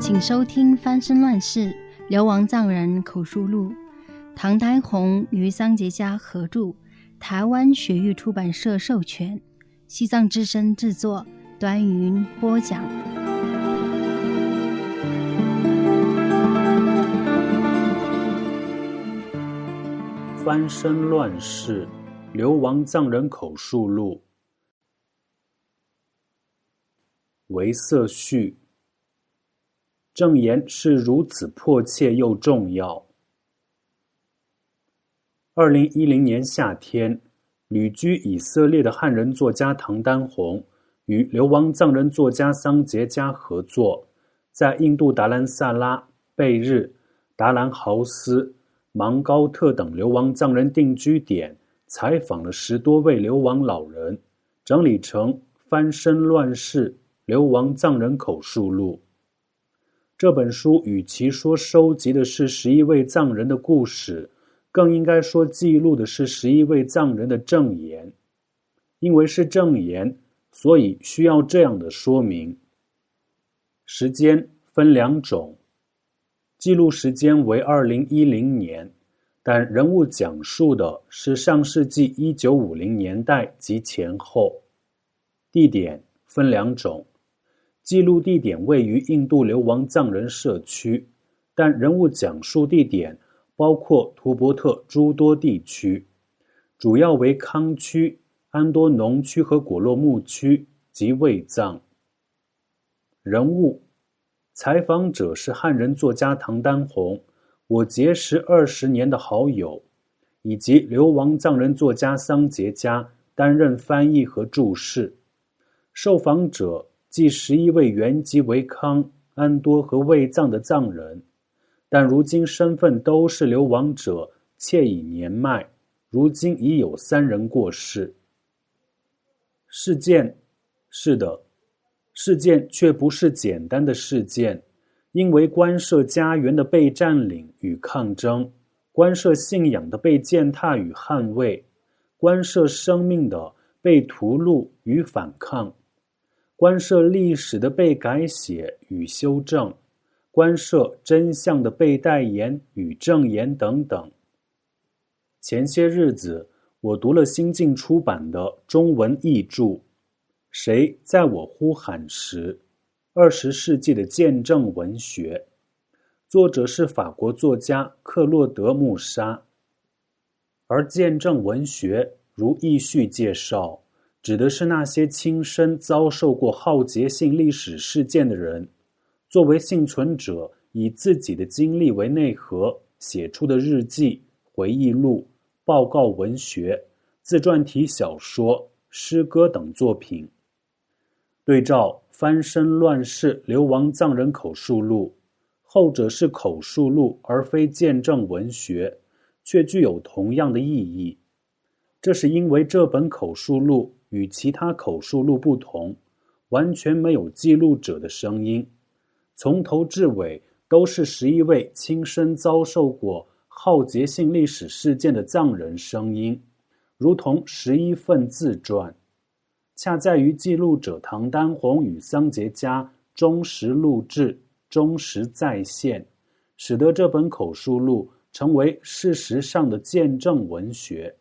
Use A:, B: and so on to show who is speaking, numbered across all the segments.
A: 请收听《翻身乱世：流亡藏人口述录》，唐丹红与桑杰家合著，台湾学域出版社授权，西藏之声制作，端云播讲。
B: 翻身乱世：流亡藏人口述录。为色序。证言是如此迫切又重要。2010年夏天，旅居以色列的汉人作家唐丹红与流亡藏人作家桑杰家合作，在印度达兰萨拉、贝日、达兰豪斯、芒高特等流亡藏人定居点采访了10多位流亡老人，整理成《翻身乱世：流亡藏人口述录》。这本书与其说收集的是11位藏人的故事，更应该说记录的是11位藏人的证言。因为是证言，所以需要这样的说明。时间分2种，记录时间为2010年，但人物讲述的是上世纪1950年代及前后。地点分2种，记录地点位于印度流亡藏人社区，但人物讲述地点包括图伯特诸多地区，主要为康区、安多农区和果洛木区及卫藏。人物采访者是汉人作家唐丹红，我结识20年的好友，以及流亡藏人作家桑杰家担任翻译和注释。受访者即11位原籍为康、安多和卫藏的藏人，但如今身份都是流亡者，且已年迈，如今已有3人过世。事件，是的，事件却不是简单的事件，因为关涉家园的被占领与抗争，关涉信仰的被践踏与捍卫，关涉生命的被屠戮与反抗，关涉历史的被改写与修正，关涉真相的被代言与证言等等。前些日子，我读了新晋出版的中文译著《谁在我呼喊时？20世纪的见证文学》，作者是法国作家克洛德·穆沙。而见证文学，如译序介绍，指的是那些亲身遭受过浩劫性历史事件的人，作为幸存者，以自己的经历为内核写出的日记、回忆录、报告文学、自传体小说、诗歌等作品。对照《翻身乱世：流亡藏人口述录》，后者是口述录而非见证文学，却具有同样的意义。这是因为这本口述录与其他口述录不同，完全没有记录者的声音，从头至尾都是11位亲身遭受过浩劫性历史事件的藏人声音，如同11份自传。恰在于记录者唐丹红与桑杰家忠实录制、忠实再现，使得这本口述录成为事实上的见证文学。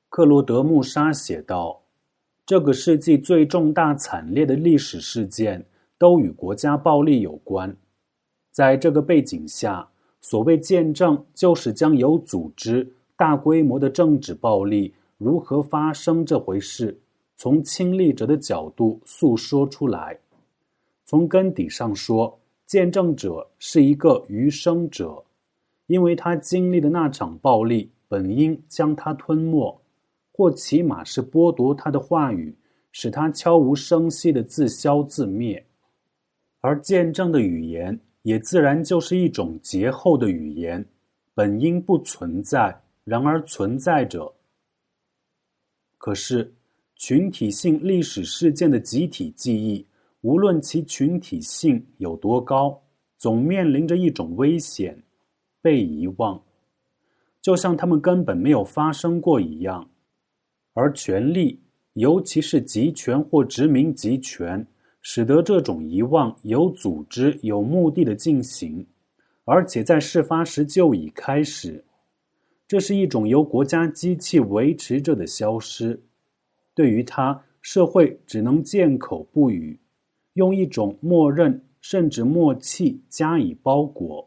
B: 克罗德·穆沙写道，这个世纪最重大惨烈的历史事件都与国家暴力有关。在这个背景下，所谓见证就是将有组织、大规模的政治暴力如何发生这回事，从亲历者的角度诉说出来。从根底上说，见证者是一个余生者，因为他经历的那场暴力本应将他吞没，或起码是剥夺他的话语，使他悄无声息地自消自灭。而见证的语言也自然就是一种劫后的语言，本应不存在，然而存在着。可是群体性历史事件的集体记忆，无论其群体性有多高，总面临着一种危险，被遗忘，就像他们根本没有发生过一样。而权力尤其是集权或殖民集权，使得这种遗忘有组织、有目的的进行，而且在事发时就已开始。这是一种由国家机器维持着的消失。对于它，社会只能缄口不语，用一种默认甚至默契加以包裹。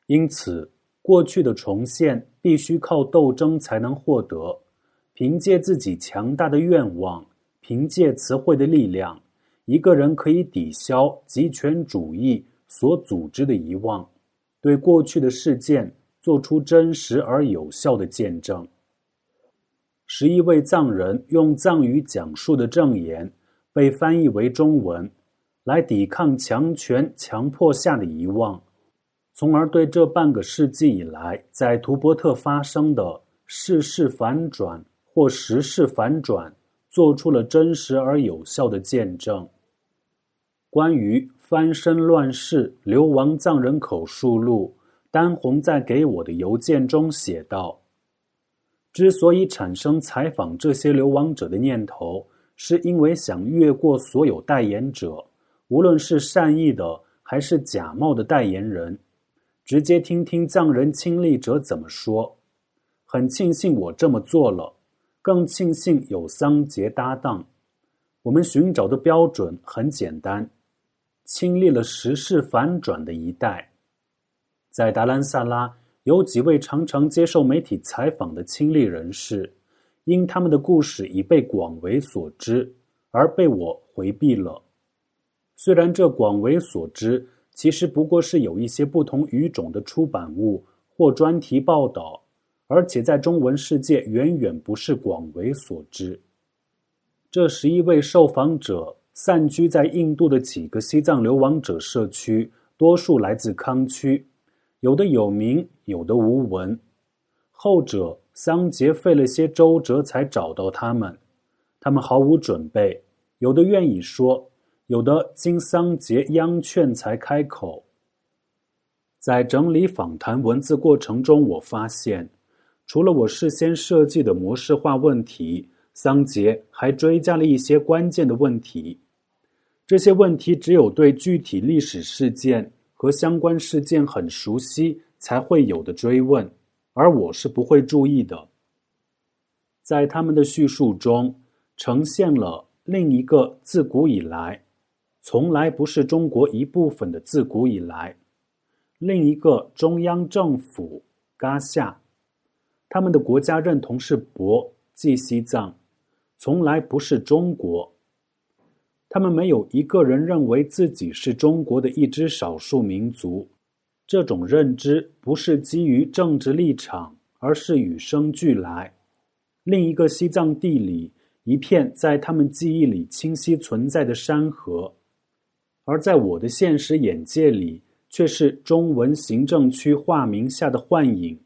B: 因此，过去的重现必须靠斗争才能获得，凭借自己强大的愿望，凭借词汇的力量，一个人可以抵消极权主义所组织的遗忘，对过去的事件做出真实而有效的见证。11位藏人用藏语讲述的证言被翻译为中文，来抵抗强权强迫下的遗忘，从而对这半个世纪以来在图伯特发生的世事反转或时事反转做出了真实而有效的见证。关于翻身乱世流亡藏人口述录，丹红在给我的邮件中写道，之所以产生采访这些流亡者的念头，是因为想越过所有代言者，无论是善意的还是假冒的代言人，直接听听藏人亲历者怎么说。很庆幸我这么做了，更庆幸有桑杰搭档。我们寻找的标准很简单，亲历了时事反转的一代。在达兰萨拉，有几位常常接受媒体采访的亲历人士，因他们的故事已被广为所知，而被我回避了。虽然这广为所知其实不过是有一些不同语种的出版物或专题报道，而且在中文世界远远不是广为所知。这11位受访者散居在印度的几个西藏流亡者社区，多数来自康区，有的有名，有的无闻。后者桑杰费了些周折才找到他们，他们毫无准备，有的愿意说，有的经桑杰央劝才开口。在整理访谈文字过程中，我发现，除了我事先设计的模式化问题，桑杰还追加了一些关键的问题。这些问题只有对具体历史事件和相关事件很熟悉才会有的追问，而我是不会注意的。在他们的叙述中，呈现了另一个自古以来，从来不是中国一部分的自古以来，另一个中央政府噶夏，他们的国家认同是渤，即西藏，从来不是中国。他们没有一个人认为自己是中国的一支少数民族，这种认知不是基于政治立场，而是与生俱来。另一个西藏地里，一片在他们记忆里清晰存在的山河，而在我的现实眼界里，却是中文行政区化名下的幻影。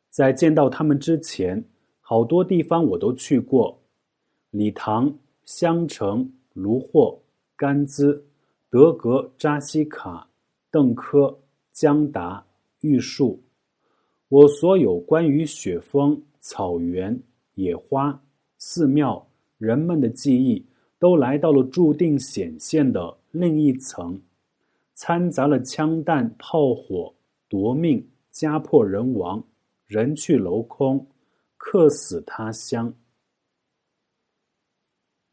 B: 在见到他们之前，好多地方我都去过，理塘、香城、卢霍、甘孜、德格扎西卡、邓科、江达、玉树。我所有关于雪峰、草原、野花、寺庙、人们的记忆，都来到了注定显现的另一层，掺杂了枪弹、炮火、夺命、家破人亡、人去楼空、客死他乡。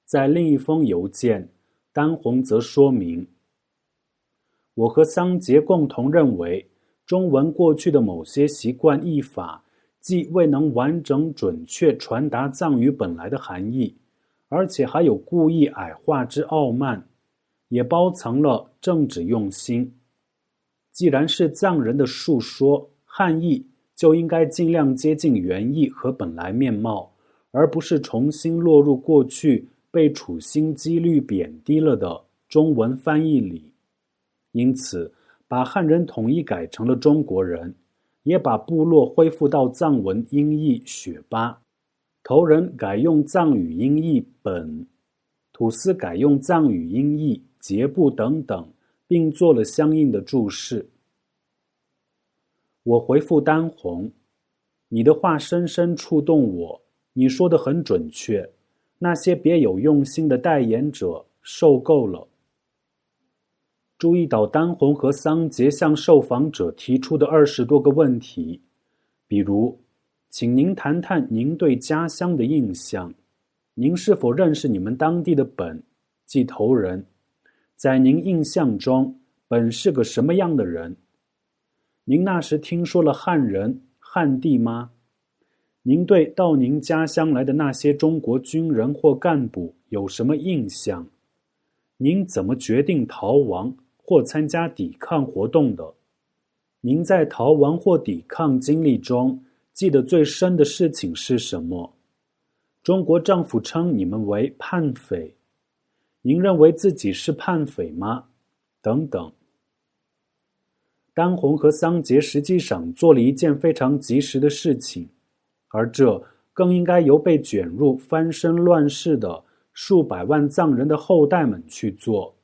B: 在另一封邮件，丹红则说明，我和桑杰共同认为，中文过去的某些习惯译法，既未能完整准确传达藏语本来的含义，而且还有故意矮化之傲慢，也包藏了政治用心。既然是藏人的述说，汉译就应该尽量接近原意和本来面貌，而不是重新落入过去被处心积虑贬低了的中文翻译里。因此，把汉人统一改成了中国人，也把部落恢复到藏文音译雪巴，头人改用藏语音译本，土司改用藏语音译节部等等，并做了相应的注释。我回复丹红，你的话深深触动我，你说得很准确，那些别有用心的代言者受够了。注意到丹红和桑杰向受访者提出的20多个问题，比如，请您谈谈您对家乡的印象，您是否认识你们当地的本，即头人？在您印象中，本是个什么样的人？您那时听说了汉人、汉地吗？您对到您家乡来的那些中国军人或干部有什么印象？您怎么决定逃亡或参加抵抗活动的？您在逃亡或抵抗经历中记得最深的事情是什么？中国政府称你们为叛匪，您认为自己是叛匪吗？等等。丹红和桑杰实际上做了一件非常及时的事情，而这更应该由被卷入翻身乱世的数百万藏人的后代们去做，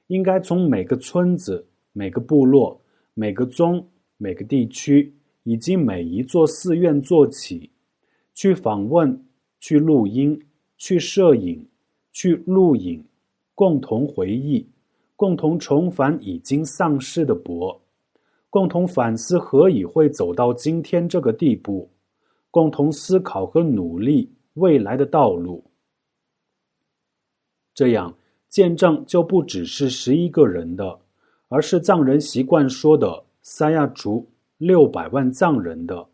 B: 应该从每个村子、每个部落、每个宗、每个地区以及每一座寺院做起，去访问、去录音、去摄影、去录影，共同回忆，共同重返已经丧失的国，共同反思何以会走到今天这个地步，共同思考和努力未来的道路。这样，见证就不只是11个人的，而是藏人习惯说的萨亚族600万藏人的，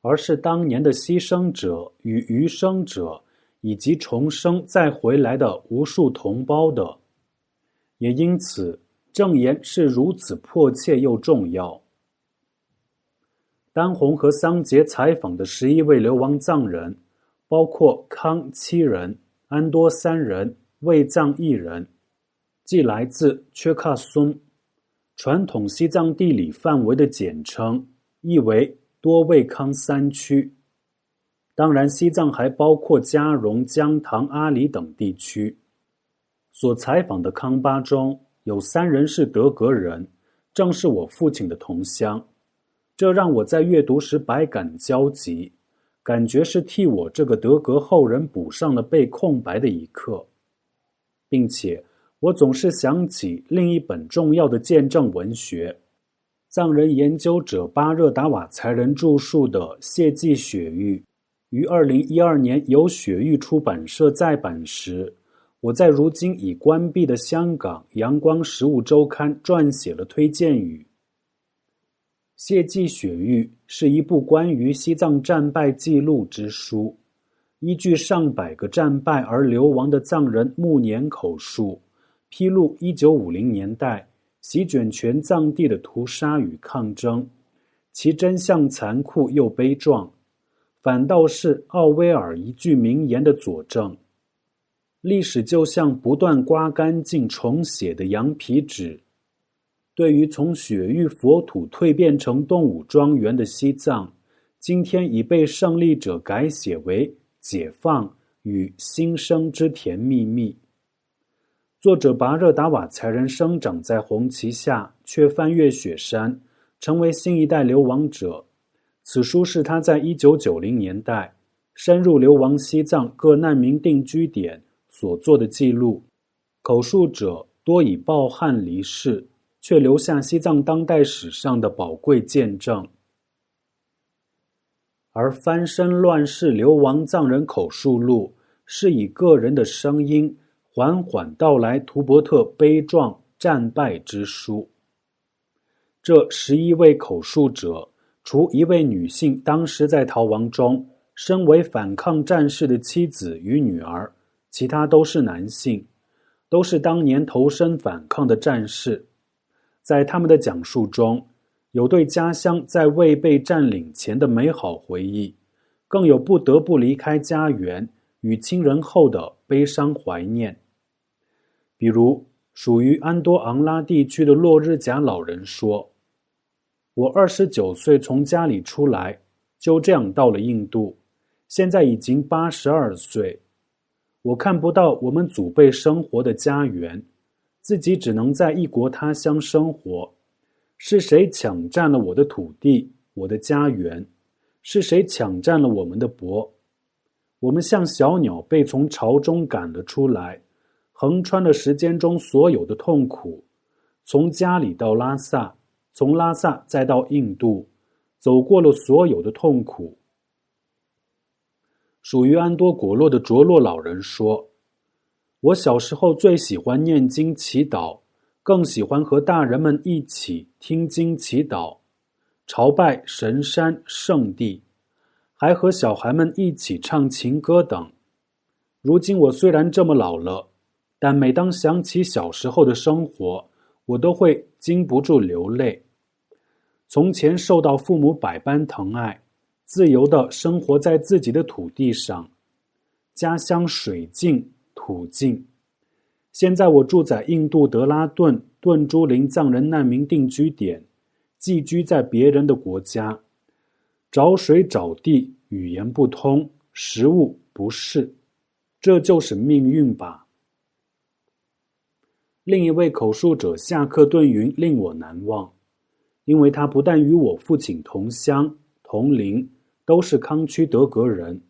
B: 而是当年的牺牲者与余生者以及重生再回来的无数同胞的。也因此，证言是如此迫切又重要。丹红和桑杰采访的11位流亡藏人，包括康7人、安多3人、卫藏1人，即来自缺喀松，传统西藏地理范围的简称，意为多卫康3区。当然，西藏还包括嘉绒、江塘、阿里等地区。所采访的康巴中有3人是德格人，正是我父亲的同乡。这让我在阅读时百感交集，感觉是替我这个德格后人补上了被空白的一课。并且我总是想起另一本重要的见证文学，藏人研究者巴热达瓦才人著述的《谢济雪域》，于2012年由雪域出版社再版时，我在如今已关闭的香港阳光实务周刊撰写了推荐语。谢济雪域是一部关于西藏战败记录之书，依据上百个战败而流亡的藏人暮年口述，披露1950年代席卷全藏地的屠杀与抗争，其真相残酷又悲壮，反倒是奥威尔一句名言的佐证：历史就像不断刮干净重写的羊皮纸。对于从雪域佛土蜕变成动物庄园的西藏，今天已被胜利者改写为解放与新生之甜蜜蜜。作者巴热达瓦才人生长在红旗下，却翻越雪山，成为新一代流亡者。此书是他在1990年代深入流亡西藏各难民定居点所做的记录，口述者多以暴悍离世，却留下西藏当代史上的宝贵见证。而翻身乱世流亡藏人口述录是以个人的声音缓缓道来图伯特悲壮战败之书。这11位口述者，除一位女性当时在逃亡中身为反抗战士的妻子与女儿，其他都是男性，都是当年投身反抗的战士。在他们的讲述中，有对家乡在未被占领前的美好回忆，更有不得不离开家园与亲人后的悲伤怀念。比如，属于安多昂拉地区的落日甲老人说：“我29岁从家里出来，就这样到了印度，现在已经82岁。我看不到我们祖辈生活的家园，自己只能在异国他乡生活。是谁抢占了我的土地，我的家园？是谁抢占了我们的国？我们像小鸟被从巢中赶了出来，横穿了时间中所有的痛苦，从家里到拉萨，从拉萨再到印度，走过了所有的痛苦。属于安多果洛的卓洛老人说，我小时候最喜欢念经祈祷，更喜欢和大人们一起听经祈祷，朝拜神山圣地，还和小孩们一起唱情歌等。如今我虽然这么老了，但每当想起小时候的生活，我都会禁不住流泪。从前受到父母百般疼爱，自由地生活在自己的土地上，家乡水净土净。现在我住在印度德拉顿顿珠林藏人难民定居点，寄居在别人的国家，找水找地，语言不通，食物不是，这就是命运吧。另一位口述者夏克顿云令我难忘，因为他不但与我父亲同乡同龄，都是康区德格人，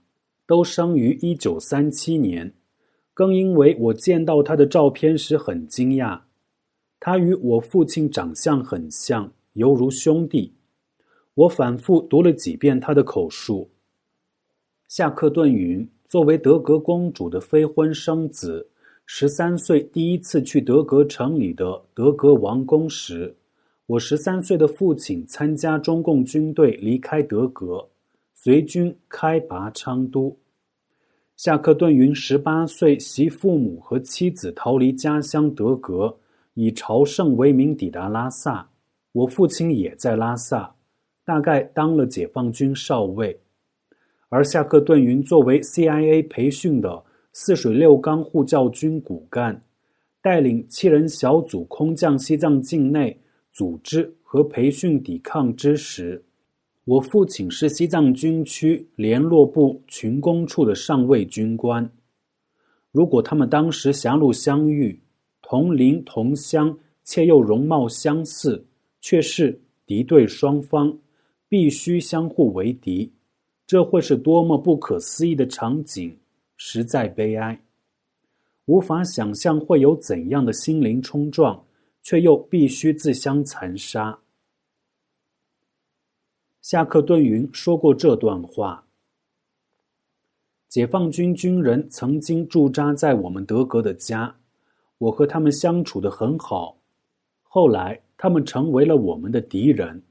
B: 都生于1937年，更因为我见到他的照片时很惊讶，他与我父亲长相很像，犹如兄弟。我反复读了几遍他的口述。夏克顿云，作为德格公主的非婚生子，13岁第一次去德格城里的德格王宫时，我13岁的父亲参加中共军队离开德格，随军开拔昌都。夏克顿云18岁携父母和妻子逃离家乡德格，以朝圣为名抵达拉萨。我父亲也在拉萨，大概当了解放军少尉。而夏克顿云作为 CIA 培训的泗水六冈护教军骨干，带领7人小组空降西藏境内，组织和培训抵抗之时，我父亲是西藏军区联络部群工处的上尉军官。如果他们当时狭路相遇，同龄同乡，且又容貌相似，却是敌对双方，必须相互为敌，这会是多么不可思议的场景，实在悲哀。无法想象会有怎样的心灵冲撞，却又必须自相残杀。夏克顿云说过这段话：解放军军人曾经驻扎在我们德格的家，我和他们相处得很好，后来他们成为了我们的敌人。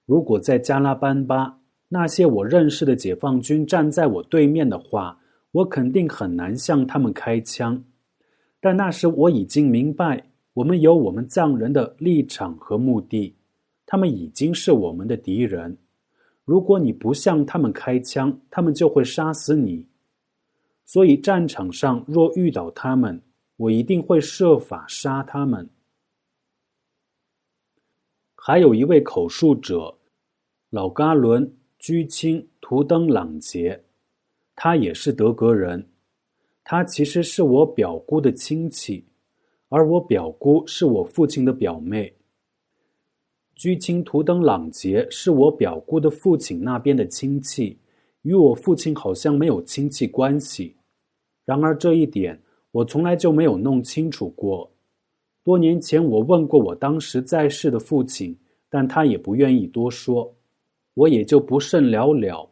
B: 如果在加拉班巴，那些我认识的解放军站在我对面的话，我肯定很难向他们开枪。但那时我已经明白，我们有我们藏人的立场和目的，他们已经是我们的敌人。如果你不向他们开枪，他们就会杀死你。所以战场上若遇到他们，我一定会设法杀他们。还有一位口述者老嘎伦居清图登朗杰，他也是德格人，他其实是我表姑的亲戚，而我表姑是我父亲的表妹。居清图登朗杰是我表姑的父亲那边的亲戚，与我父亲好像没有亲戚关系。然而这一点我从来就没有弄清楚过。多年前我问过我当时在世的父亲，但他也不愿意多说，我也就不甚了了。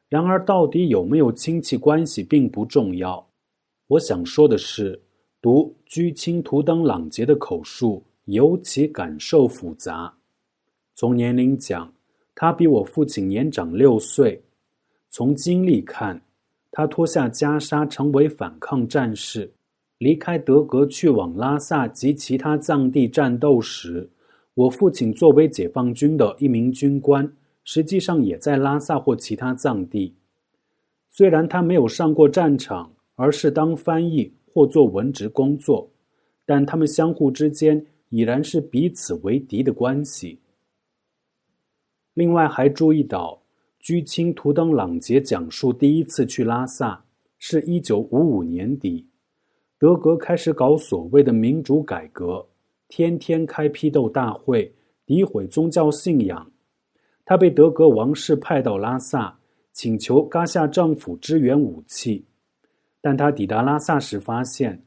B: 然而到底有没有亲戚关系并不重要。我想说的是，读居清图登朗杰的口述尤其感受复杂。从年龄讲，他比我父亲年长6岁；从经历看，他脱下袈裟成为反抗战士，离开德格去往拉萨及其他藏地战斗时，我父亲作为解放军的一名军官，实际上也在拉萨或其他藏地。虽然他没有上过战场，而是当翻译或做文职工作，但他们相互之间已然是彼此为敌的关系。另外还注意到，居清图登朗杰讲述第一次去拉萨是1955年底，德格开始搞所谓的民主改革，天天开批斗大会，诋毁宗教信仰。他被德格王室派到拉萨，请求嘎夏政府支援武器，但他抵达拉萨时发现，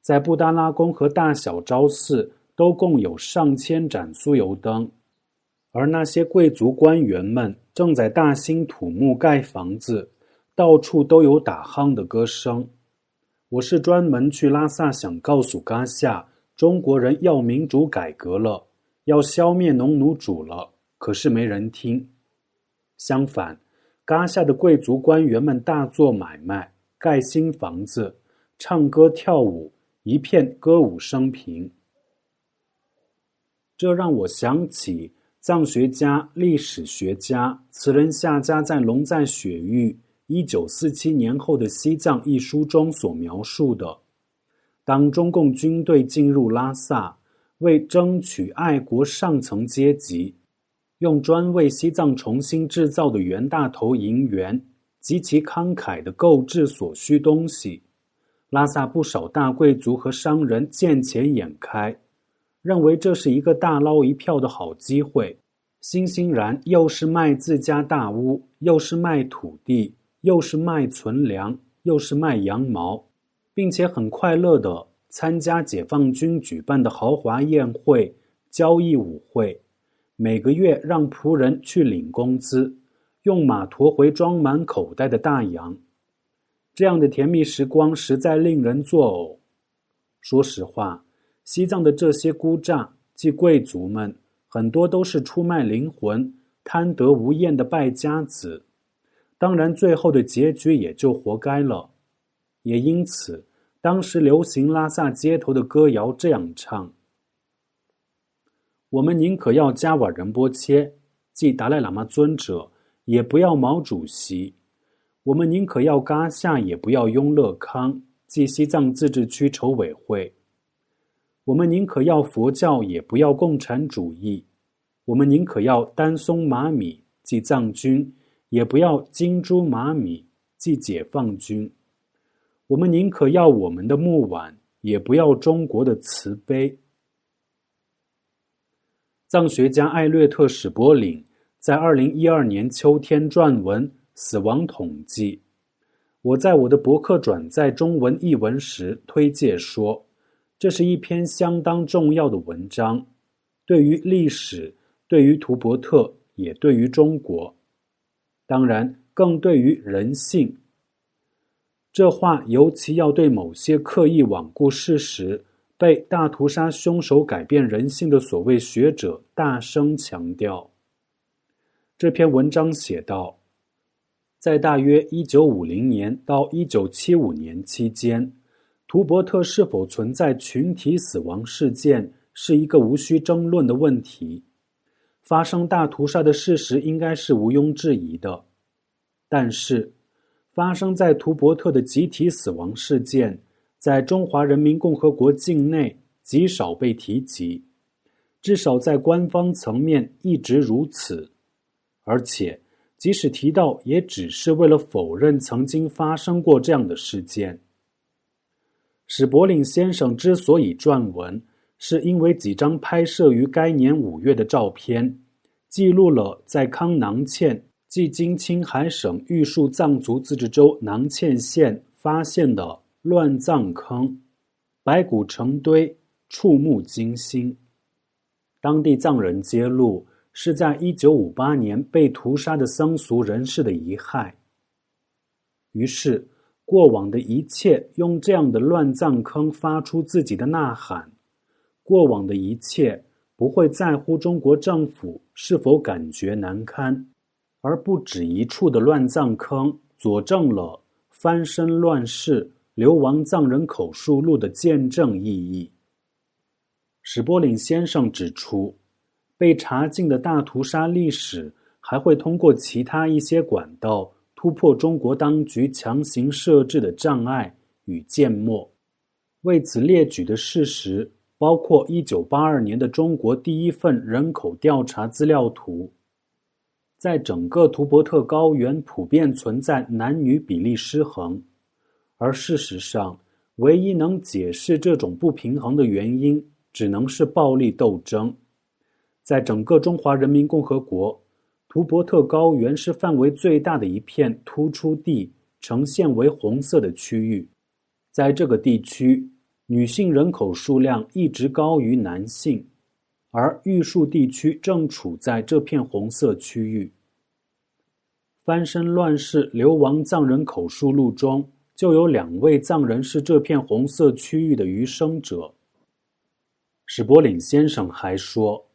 B: 在布达拉宫和大小昭寺都共有上千盏酥油灯，而那些贵族官员们正在大兴土木盖房子，到处都有打夯的歌声。我是专门去拉萨想告诉嘎夏，中国人要民主改革了，要消灭农奴主了，可是没人听。相反，嘎夏的贵族官员们大做买卖，盖新房子，唱歌跳舞，一片歌舞升平。这让我想起藏学家、历史学家词人夏家在《龙在雪域1947年后的西藏》一书中所描述的，当中共军队进入拉萨，为争取爱国上层阶级，用专为西藏重新制造的袁大头银元极其慷慨地购置所需东西，拉萨不少大贵族和商人见钱眼开，认为这是一个大捞一票的好机会，欣欣然又是卖自家大屋，又是卖土地，又是卖存粮，又是卖羊毛，并且很快乐地参加解放军举办的豪华宴会、交易舞会，每个月让仆人去领工资，用马驮回装满口袋的大洋。这样的甜蜜时光实在令人作呕。说实话，西藏的这些孤诈即贵族们，很多都是出卖灵魂、贪得无厌的败家子，当然最后的结局也就活该了。也因此，当时流行拉萨街头的歌谣这样唱：我们宁可要加瓦仁波切，即达赖喇嘛尊者，也不要毛主席；我们宁可要嘎夏，也不要雍勒康，即西藏自治区筹委会；我们宁可要佛教，也不要共产主义；我们宁可要丹松玛米，即藏军，也不要金珠玛米，即解放军；我们宁可要我们的木碗，也不要中国的瓷杯。藏学家艾略特·史柏岭在2012年秋天撰文《死亡统计》。我在我的博客转载中文译文时推介说，这是一篇相当重要的文章，对于历史，对于图伯特，也对于中国，当然更对于人性。这话尤其要对某些刻意罔顾事实、被大屠杀凶手改变人性的所谓学者大声强调。这篇文章写道，在大约1950年到1975年期间，图伯特是否存在群体死亡事件是一个无需争论的问题。发生大屠杀的事实应该是毋庸置疑的，但是发生在图伯特的集体死亡事件在中华人民共和国境内极少被提及，至少在官方层面一直如此，而且即使提到也只是为了否认曾经发生过这样的事件。史柏岭先生之所以撰文，是因为几张拍摄于该年5月的照片，记录了在康囊堑即今青海省玉树藏族自治州囊谦县发现的乱葬坑，白骨成堆，触目惊心。当地藏人揭露，是在1958年被屠杀的僧俗人士的遗骸。于是，过往的一切用这样的乱葬坑发出自己的呐喊，过往的一切不会在乎中国政府是否感觉难堪，而不止一处的乱葬坑佐证了翻身乱世流亡藏人口述录的见证意义。史柏岭先生指出，被查禁的大屠杀历史还会通过其他一些管道突破中国当局强行设置的障碍与缄默。为此列举的事实包括1982年的中国第一份人口调查资料图。在整个图伯特高原普遍存在男女比例失衡，而事实上，唯一能解释这种不平衡的原因，只能是暴力斗争。在整个中华人民共和国，图伯特高原是范围最大的一片突出地，呈现为红色的区域。在这个地区，女性人口数量一直高于男性，而玉树地区正处在这片红色区域。翻身乱世流亡藏人口述录中就有2位藏人是这片红色区域的余生者。史柏林先生还说，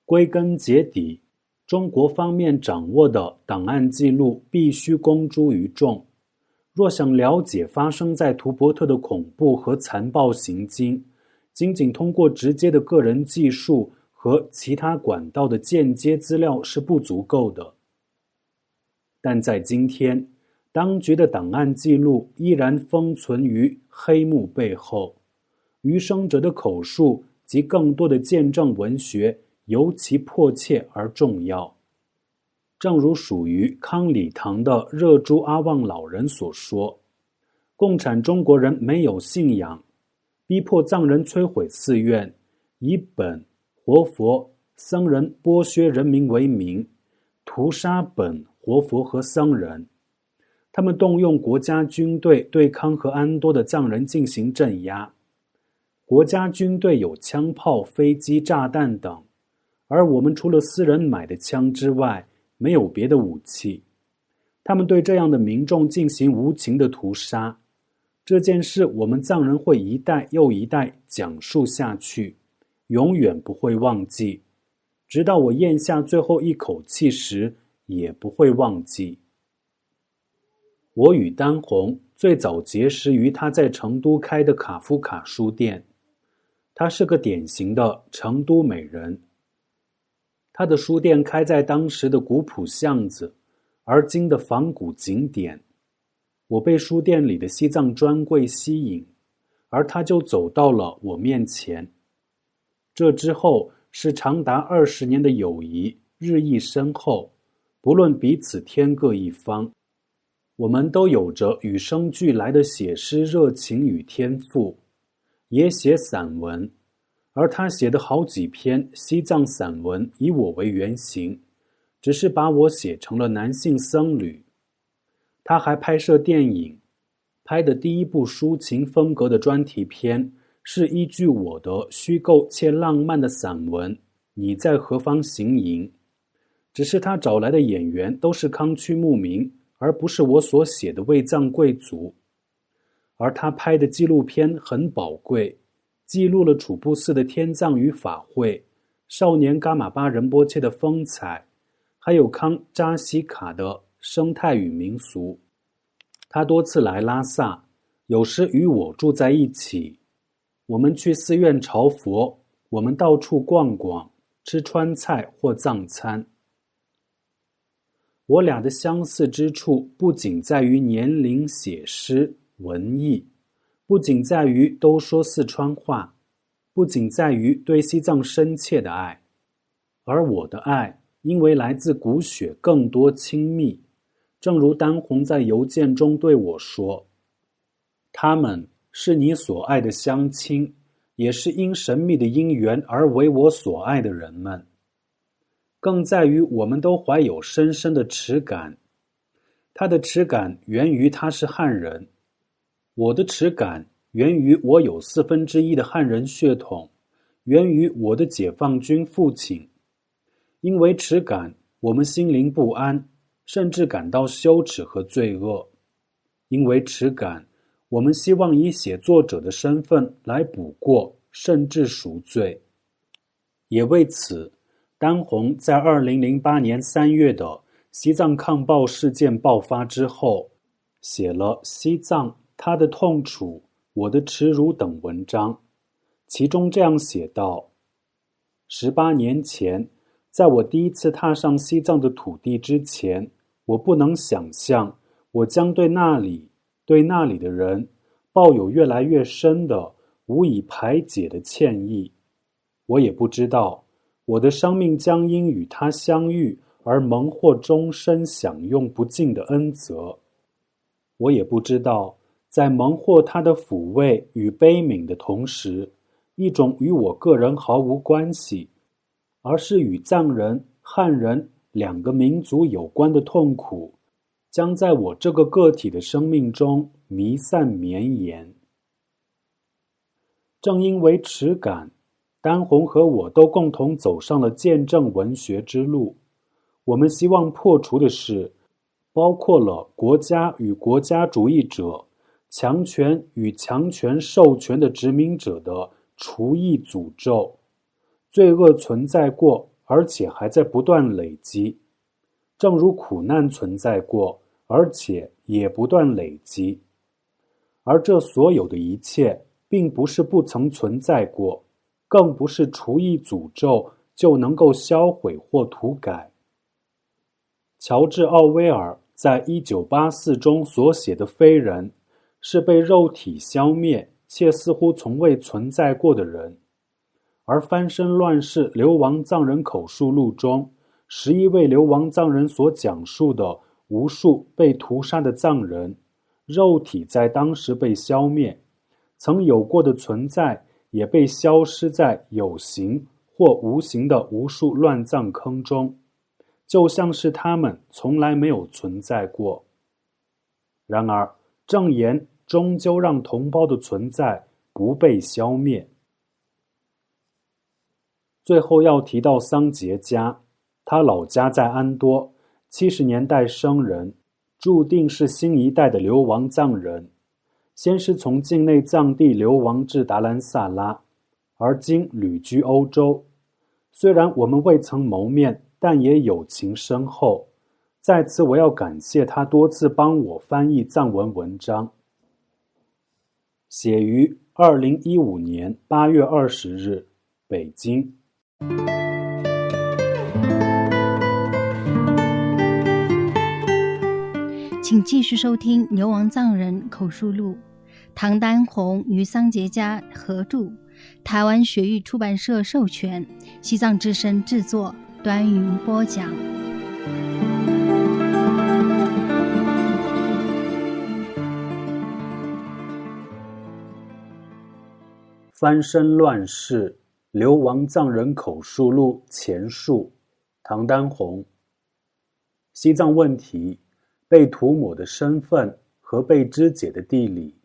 B: 归根结底，中国方面掌握的档案记录必须公诸于众。若想了解发生在图伯特的恐怖和残暴行径，仅仅通过直接的个人记述和其他管道的间接资料是不足够的。但在今天，当局的档案记录依然封存于黑幕背后，余生者的口述及更多的见证文学尤其迫切而重要。正如属于康理堂的热珠阿旺老人所说，共产中国人没有信仰，逼迫藏人摧毁寺院，以本、活佛、僧人剥削人民为名，屠杀本、活佛和僧人。他们动用国家军队对康和安多的藏人进行镇压。国家军队有枪炮、飞机、炸弹等，而我们除了私人买的枪之外，没有别的武器。他们对这样的民众进行无情的屠杀。这件事我们藏人会一代又一代讲述下去，永远不会忘记，直到我咽下最后一口气时也不会忘记。我与丹红最早结识于他在成都开的卡夫卡书店。她是个典型的成都美人。他的书店开在当时的古朴巷子，而今的仿古景点。我被书店里的西藏专柜吸引，而他就走到了我面前。这之后是长达20年的友谊，日益深厚，不论彼此天各一方。我们都有着与生俱来的写诗热情与天赋，也写散文。而他写的好几篇西藏散文以我为原型，只是把我写成了男性僧侣。他还拍摄电影，拍的第一部抒情风格的专题片是依据我的虚构且浪漫的散文《你在何方行营》，只是他找来的演员都是康区牧民，而不是我所写的卫藏贵族。而他拍的纪录片很宝贵，记录了楚布寺的天葬与法会，少年噶玛巴仁波切的风采，还有康扎西卡的生态与民俗。他多次来拉萨，有时与我住在一起。我们去寺院朝佛，我们到处逛逛，吃川菜或藏餐。我俩的相似之处不仅在于年龄、写诗、文艺，不仅在于都说四川话，不仅在于对西藏深切的爱，而我的爱因为来自骨血更多亲密。正如丹红在邮件中对我说，他们是你所爱的乡亲，也是因神秘的因缘而为我所爱的人们。更在于我们都怀有深深的耻感，他的耻感源于他是汉人，我的耻感源于我有1/4的汉人血统，源于我的解放军父亲。因为耻感，我们心灵不安，甚至感到羞耻和罪恶。因为耻感，我们希望以写作者的身份来补过，甚至赎罪。也为此，丹红在2008年3月的西藏抗暴事件爆发之后，写了《西藏：他的痛楚，我的耻辱》等文章，其中这样写道：18年前，在我第一次踏上西藏的土地之前，我不能想象我将对那里的人抱有越来越深的无以排解的歉意。我也不知道我的生命将因与他相遇而蒙获终身享用不尽的恩泽。我也不知道在蒙获他的抚慰与悲悯的同时，一种与我个人毫无关系，而是与藏人、汉人两个民族有关的痛苦，将在我这个个体的生命中弥散绵延。正因为耻感，丹红和我都共同走上了见证文学之路。我们希望破除的是，包括了国家与国家主义者、强权与强权授权的殖民者的除役诅咒。罪恶存在过，而且还在不断累积，正如苦难存在过，而且也不断累积。而这所有的一切，并不是不曾存在过，更不是除役诅咒就能够销毁或涂改。乔治·奥威尔在1984中所写的非人，是被肉体消灭且似乎从未存在过的人。而翻身乱世流亡藏人口述录中11位流亡藏人所讲述的无数被屠杀的藏人，肉体在当时被消灭，曾有过的存在也被消失在有形或无形的无数乱葬坑中，就像是他们从来没有存在过。然而证言终究让同胞的存在不被消灭。最后要提到桑杰家，他老家在安多，70年代生人，注定是新一代的流亡藏人。先是从境内藏地流亡至达兰萨拉，而今旅居欧洲。虽然我们未曾谋面，但也友情深厚。在此我要感谢他多次帮我翻译藏文文章。写于2015年8月20日，北京。
A: 请继续收听《流亡藏人口述录》，唐丹红与桑杰家合著，台湾学域出版社授权，西藏之声制作，端云播讲。
B: 翻身乱世流亡藏人口述录前述，唐丹红。西藏问题，被涂抹的身份和被肢解的地理。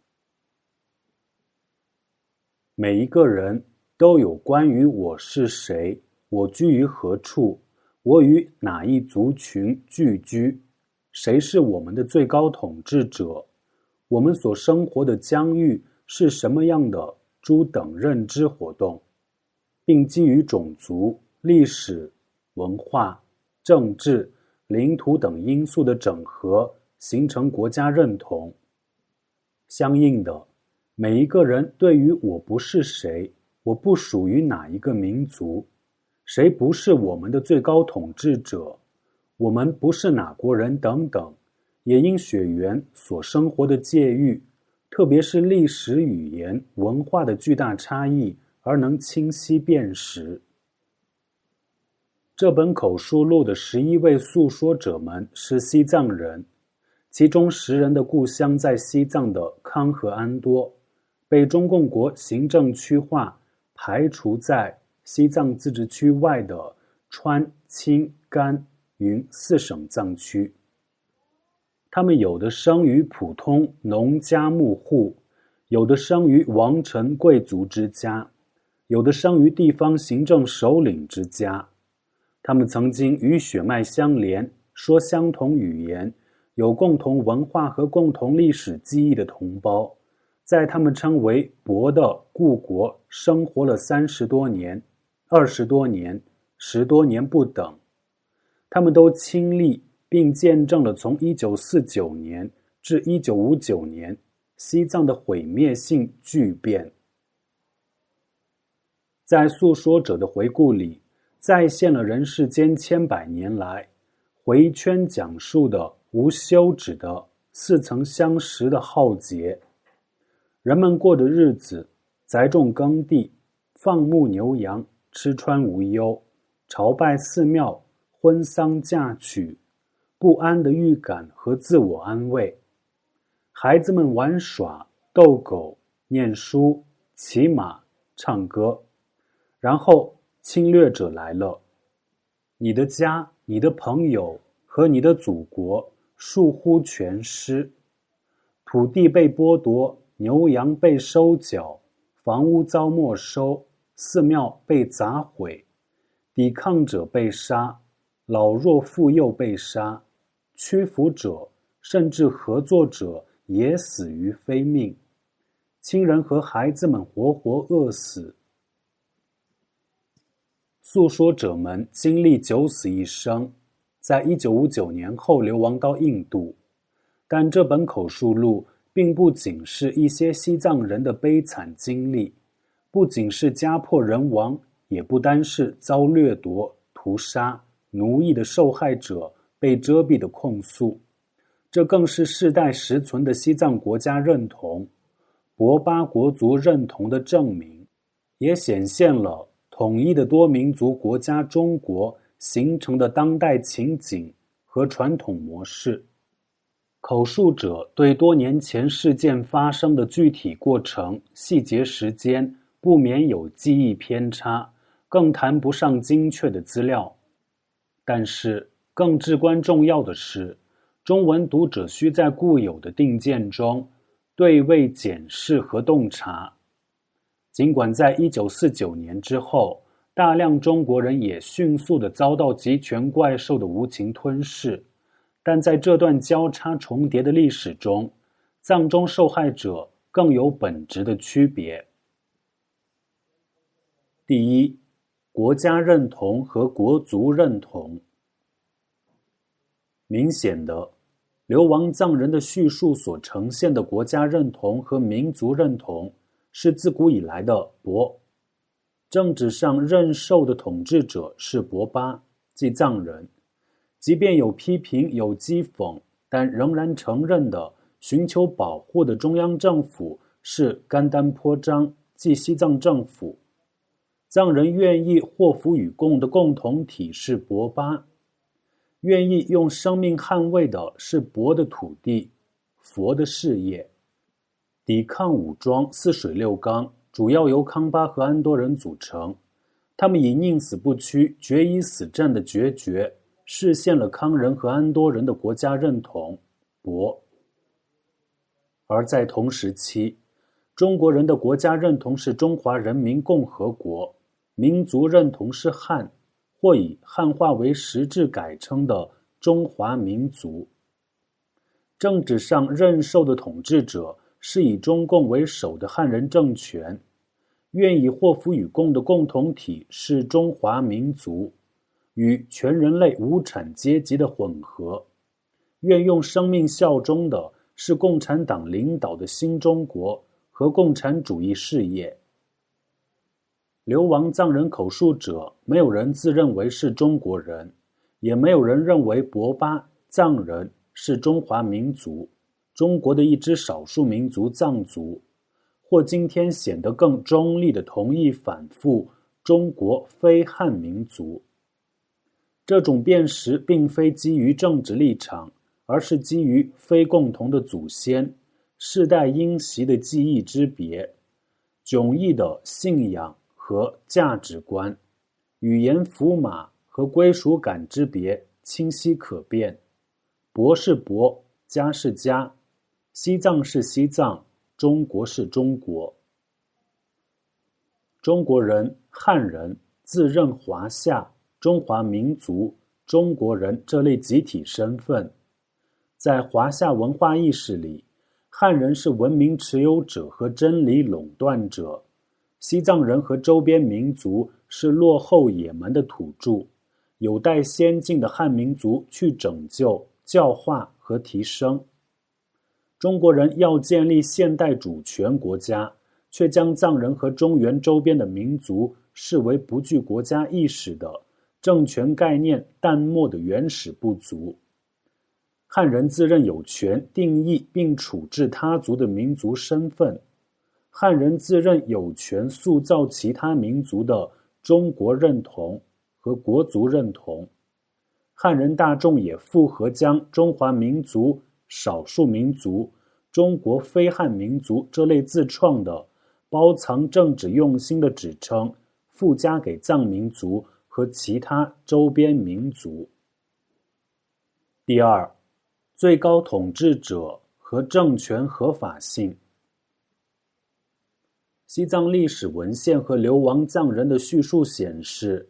B: 每一个人都有关于我是谁，我居于何处，我与哪一族群聚居，谁是我们的最高统治者，我们所生活的疆域是什么样的诸等认知活动，并基于种族、历史、文化、政治、领土等因素的整合，形成国家认同。相应的，每一个人对于我不是谁，我不属于哪一个民族，谁不是我们的最高统治者，我们不是哪国人等等，也因血缘所生活的界域，特别是历史、语言、文化的巨大差异而能清晰辨识。这本口述录的11位诉说者们是西藏人，其中10人的故乡在西藏的康和安多，被中共国行政区划排除在西藏自治区外的川、青、甘、云4省藏区。他们有的生于普通农家牧户，有的生于王臣贵族之家，有的生于地方行政首领之家。他们曾经与血脉相连，说相同语言，有共同文化和共同历史记忆的同胞，在他们称为伯的故国生活了30多年、20多年、10多年不等。他们都亲历并见证了从1949年至1959年西藏的毁灭性巨变。在诉说者的回顾里，再现了人世间千百年来回圈讲述的无休止的似曾相识的浩劫。人们过的日子，栽种耕地，放牧牛羊，吃穿无忧，朝拜寺庙，婚丧嫁娶，不安的预感和自我安慰。孩子们玩耍、逗狗、念书、骑马、唱歌。然后侵略者来了，你的家你的朋友和你的祖国倏忽全失，土地被剥夺，牛羊被收缴，房屋遭没收，寺庙被砸毁，抵抗者被杀，老弱妇幼被杀，屈服者甚至合作者也死于非命，亲人和孩子们活活饿死。诉说者们经历九死一生，在1959年后流亡到印度，但这本口述录并不仅是一些西藏人的悲惨经历，不仅是家破人亡，也不单是遭掠夺、屠杀、奴役的受害者被遮蔽的控诉，这更是世代实存的西藏国家认同、博巴国族认同的证明，也显现了统一的多民族国家中国形成的当代情景和传统模式。口述者对多年前事件发生的具体过程、细节时间不免有记忆偏差，更谈不上精确的资料。但是更至关重要的是，中文读者需在固有的定见中对位检视和洞察。尽管在1949年之后，大量中国人也迅速地遭到极权怪兽的无情吞噬，但在这段交叉重叠的历史中，藏中受害者更有本质的区别。第一，国家认同和国族认同。明显的，流亡藏人的叙述所呈现的国家认同和民族认同是自古以来的博。政治上认受的统治者是博巴，即藏人。即便有批评有讥讽，但仍然承认的寻求保护的中央政府是甘丹颇章，即西藏政府。藏人愿意祸福与共的共同体是博巴，愿意用生命捍卫的是博的土地、佛的事业。抵抗武装四水六冈主要由康巴和安多人组成，他们以宁死不屈、决一死战的决绝，实现了康人和安多人的国家认同，博。而在同时期，中国人的国家认同是中华人民共和国，民族认同是汉，或以汉化为实质改称的中华民族。政治上认受的统治者是以中共为首的汉人政权，愿以祸福与共的共同体是中华民族，与全人类无产阶级的混合，愿用生命效忠的是共产党领导的新中国和共产主义事业。流亡藏人口述者没有人自认为是中国人，也没有人认为博巴藏人是中华民族，中国的一支少数民族藏族，或今天显得更中立的同意反复中国非汉民族。这种辨识并非基于政治立场，而是基于非共同的祖先、世代因袭的记忆之别、迥异的信仰和价值观、语言符码和归属感之别清晰可辨。博是博，家是家，西藏是西藏，中国是中国。中国人、汉人自认华夏、中华民族、中国人这类集体身份。在华夏文化意识里，汉人是文明持有者和真理垄断者，西藏人和周边民族是落后野蛮的土著，有待先进的汉民族去拯救、教化和提升。中国人要建立现代主权国家，却将藏人和中原周边的民族视为不具国家意识的政权概念淡漠的原始部族。汉人自认有权定义并处置他族的民族身份，汉人自认有权塑造其他民族的中国认同和国族认同。汉人大众也复合将中华民族、少数民族、中国非汉民族这类自创的包藏政治用心的指称附加给藏民族和其他周边民族。第二，最高统治者和政权合法性。西藏历史文献和流亡藏人的叙述显示，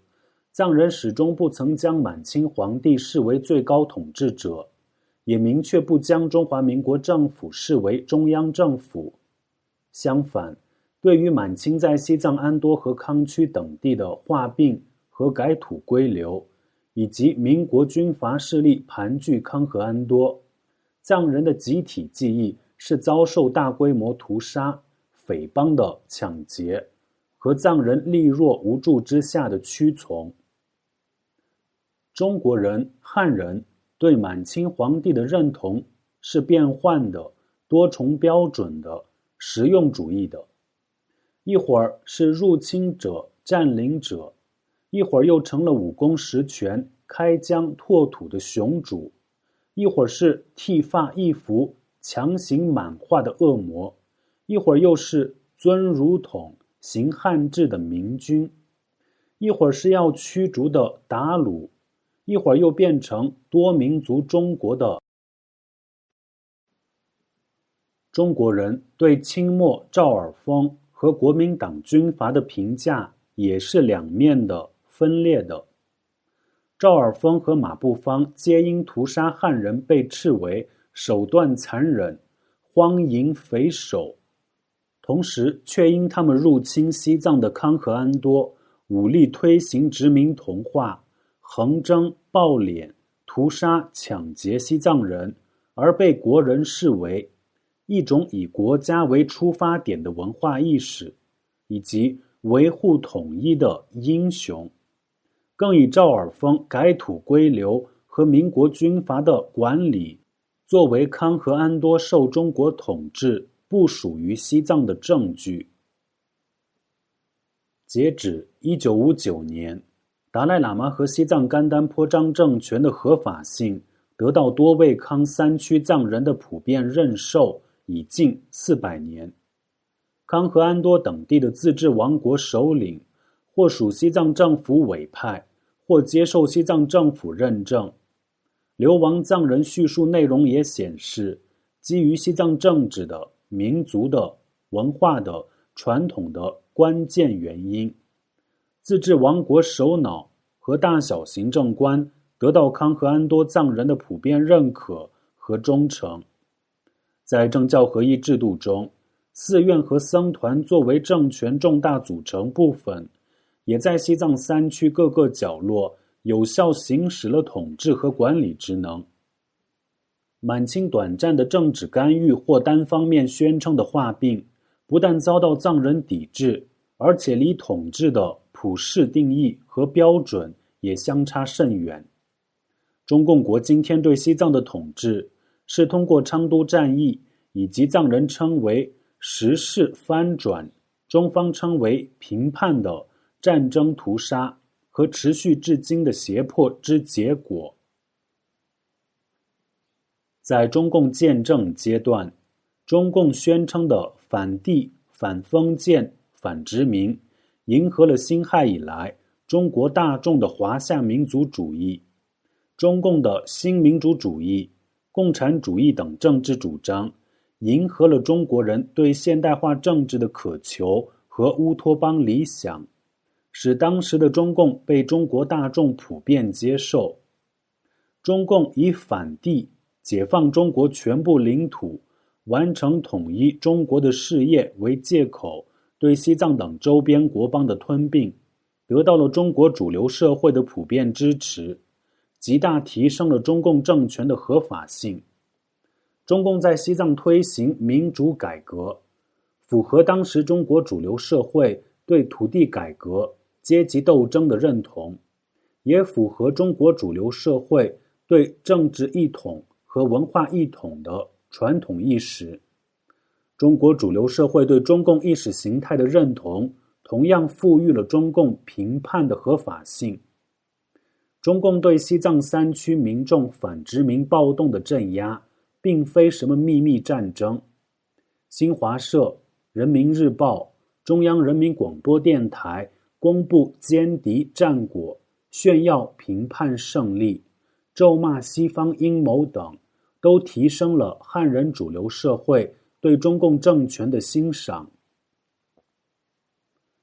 B: 藏人始终不曾将满清皇帝视为最高统治者，也明确不将中华民国政府视为中央政府。相反，对于满清在西藏安多和康区等地的划并和改土归流，以及民国军阀势力盘踞康和安多，藏人的集体记忆是遭受大规模屠杀、匪帮的抢劫和藏人力弱无助之下的屈从。中国人、汉人对满清皇帝的认同是变幻的、多重标准的、实用主义的，一会儿是入侵者、占领者，一会儿又成了武功实权、开疆拓土的雄主，一会儿是剃发易服、强行满化的恶魔，一会儿又是尊儒统、行汉制的明君，一会儿是要驱逐的鞑虏，一会儿又变成多民族中国的。中国人对清末赵尔丰和国民党军阀的评价也是两面的、分裂的。赵尔丰和马步芳皆因屠杀汉人被斥为手段残忍、荒淫匪首，同时却因他们入侵西藏的康和安多，武力推行殖民同化，横征暴敛、屠杀抢劫西藏人，而被国人视为一种以国家为出发点的文化意识，以及维护统一的英雄。更以赵尔丰改土归流和民国军阀的管理作为康和安多受中国统治不属于西藏的证据。截止1959年，达赖喇嘛和西藏甘丹颇章政权的合法性得到多位康三区藏人的普遍认受已近400年。康和安多等地的自治王国首领或属西藏政府委派，或接受西藏政府认证。流亡藏人叙述内容也显示，基于西藏政治的、民族的、文化的、传统的关键原因，自治王国首脑和大小行政官得到康和安多藏人的普遍认可和忠诚。在政教合一制度中，寺院和僧团作为政权重大组成部分，也在西藏三区各个角落有效行使了统治和管理职能。满清短暂的政治干预或单方面宣称的划并，不但遭到藏人抵制，而且离统治的普世定义和标准也相差甚远。中共国今天对西藏的统治，是通过昌都战役以及藏人称为时势翻转，中方称为平叛的战争屠杀和持续至今的胁迫之结果。在中共建政阶段，中共宣称的反帝、反封建、反殖民，迎合了辛亥以来中国大众的华夏民族主义。中共的新民主主义、共产主义等政治主张，迎合了中国人对现代化政治的渴求和乌托邦理想，使当时的中共被中国大众普遍接受。中共以反帝、解放中国全部领土、完成统一中国的事业为借口，对西藏等周边国邦的吞并，得到了中国主流社会的普遍支持，极大提升了中共政权的合法性。中共在西藏推行民主改革，符合当时中国主流社会对土地改革、阶级斗争的认同，也符合中国主流社会对政治一统和文化一统的传统意识。中国主流社会对中共意识形态的认同，同样赋予了中共评判的合法性。中共对西藏三区民众反殖民暴动的镇压，并非什么秘密战争。新华社、人民日报、中央人民广播电台公布歼敌战果，炫耀评判胜利，咒骂西方阴谋等，都提升了汉人主流社会对中共政权的欣赏。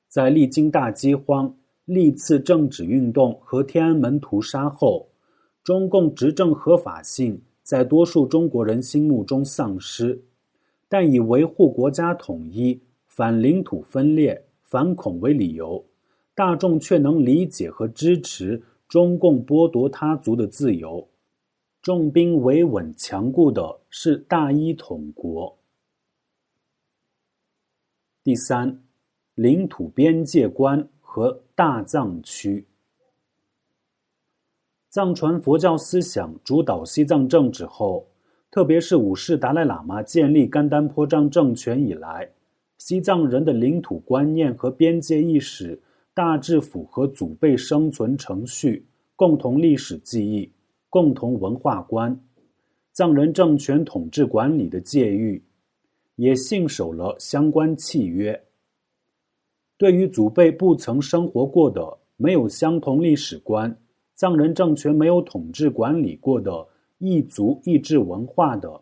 B: 在历经大饥荒、历次政治运动和天安门屠杀后，中共执政合法性在多数中国人心目中丧失，但以维护国家统一、反领土分裂、反恐为理由，大众却能理解和支持中共剥夺他族的自由。重兵维稳强固的是大一统国。第三，领土边界观和大藏区。藏传佛教思想主导西藏政治后，特别是五世达赖喇嘛建立甘丹颇章政权以来，西藏人的领土观念和边界意识大致符合祖辈生存程序、共同历史记忆、共同文化观、藏人政权统治管理的界域，也信守了相关契约。对于祖辈不曾生活过的、没有相同历史观、藏人政权没有统治管理过的异族异质文化的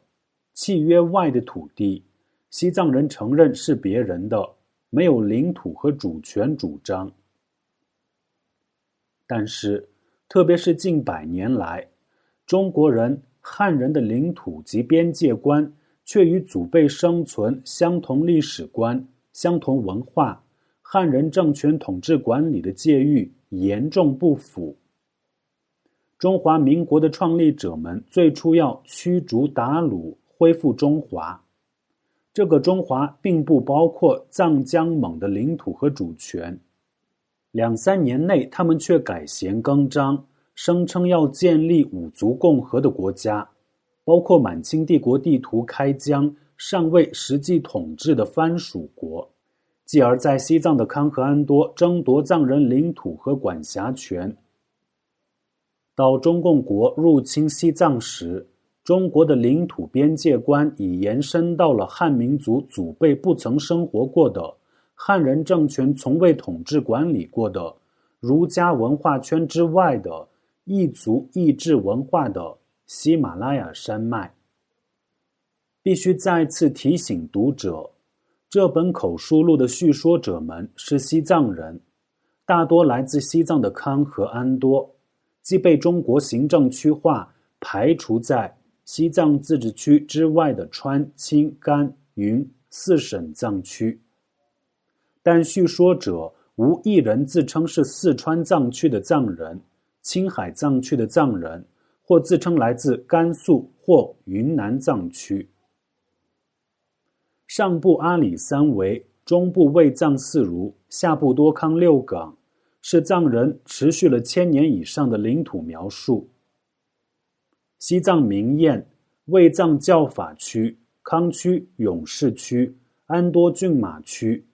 B: 契约外的土地，西藏人承认是别人的，没有领土和主权主张。但是，特别是近100年来，中国人、汉人的领土及边界观却与祖辈生存相同历史观、相同文化、汉人政权统治管理的界域严重不符。中华民国的创立者们最初要驱逐鞑虏，恢复中华。这个中华并不包括藏江蒙的领土和主权。2-3年内，他们却改弦更张，声称要建立五族共和的国家，包括满清帝国地图开疆尚未实际统治的藩属国，继而在西藏的康和安多争夺藏人领土和管辖权。到中共国入侵西藏时，中国的领土边界观已延伸到了汉民族祖辈不曾生活过的、汉人政权从未统治管理过的、儒家文化圈之外的异族异质文化的喜马拉雅山脉。必须再次提醒读者，这本口述录的叙说者们是西藏人，大多来自西藏的康和安多，既被中国行政区划排除在西藏自治区之外的川、青、甘、云4省藏区。但叙说者无一人自称是四川藏区的藏人、青海藏区的藏人，或自称来自甘肃或云南藏区。上部阿里三围，中部卫藏四如，下部多康六港，是藏人持续了1000年以上的领土描述。西藏民谚卫藏教法区、康区、永士区、安多骏马区，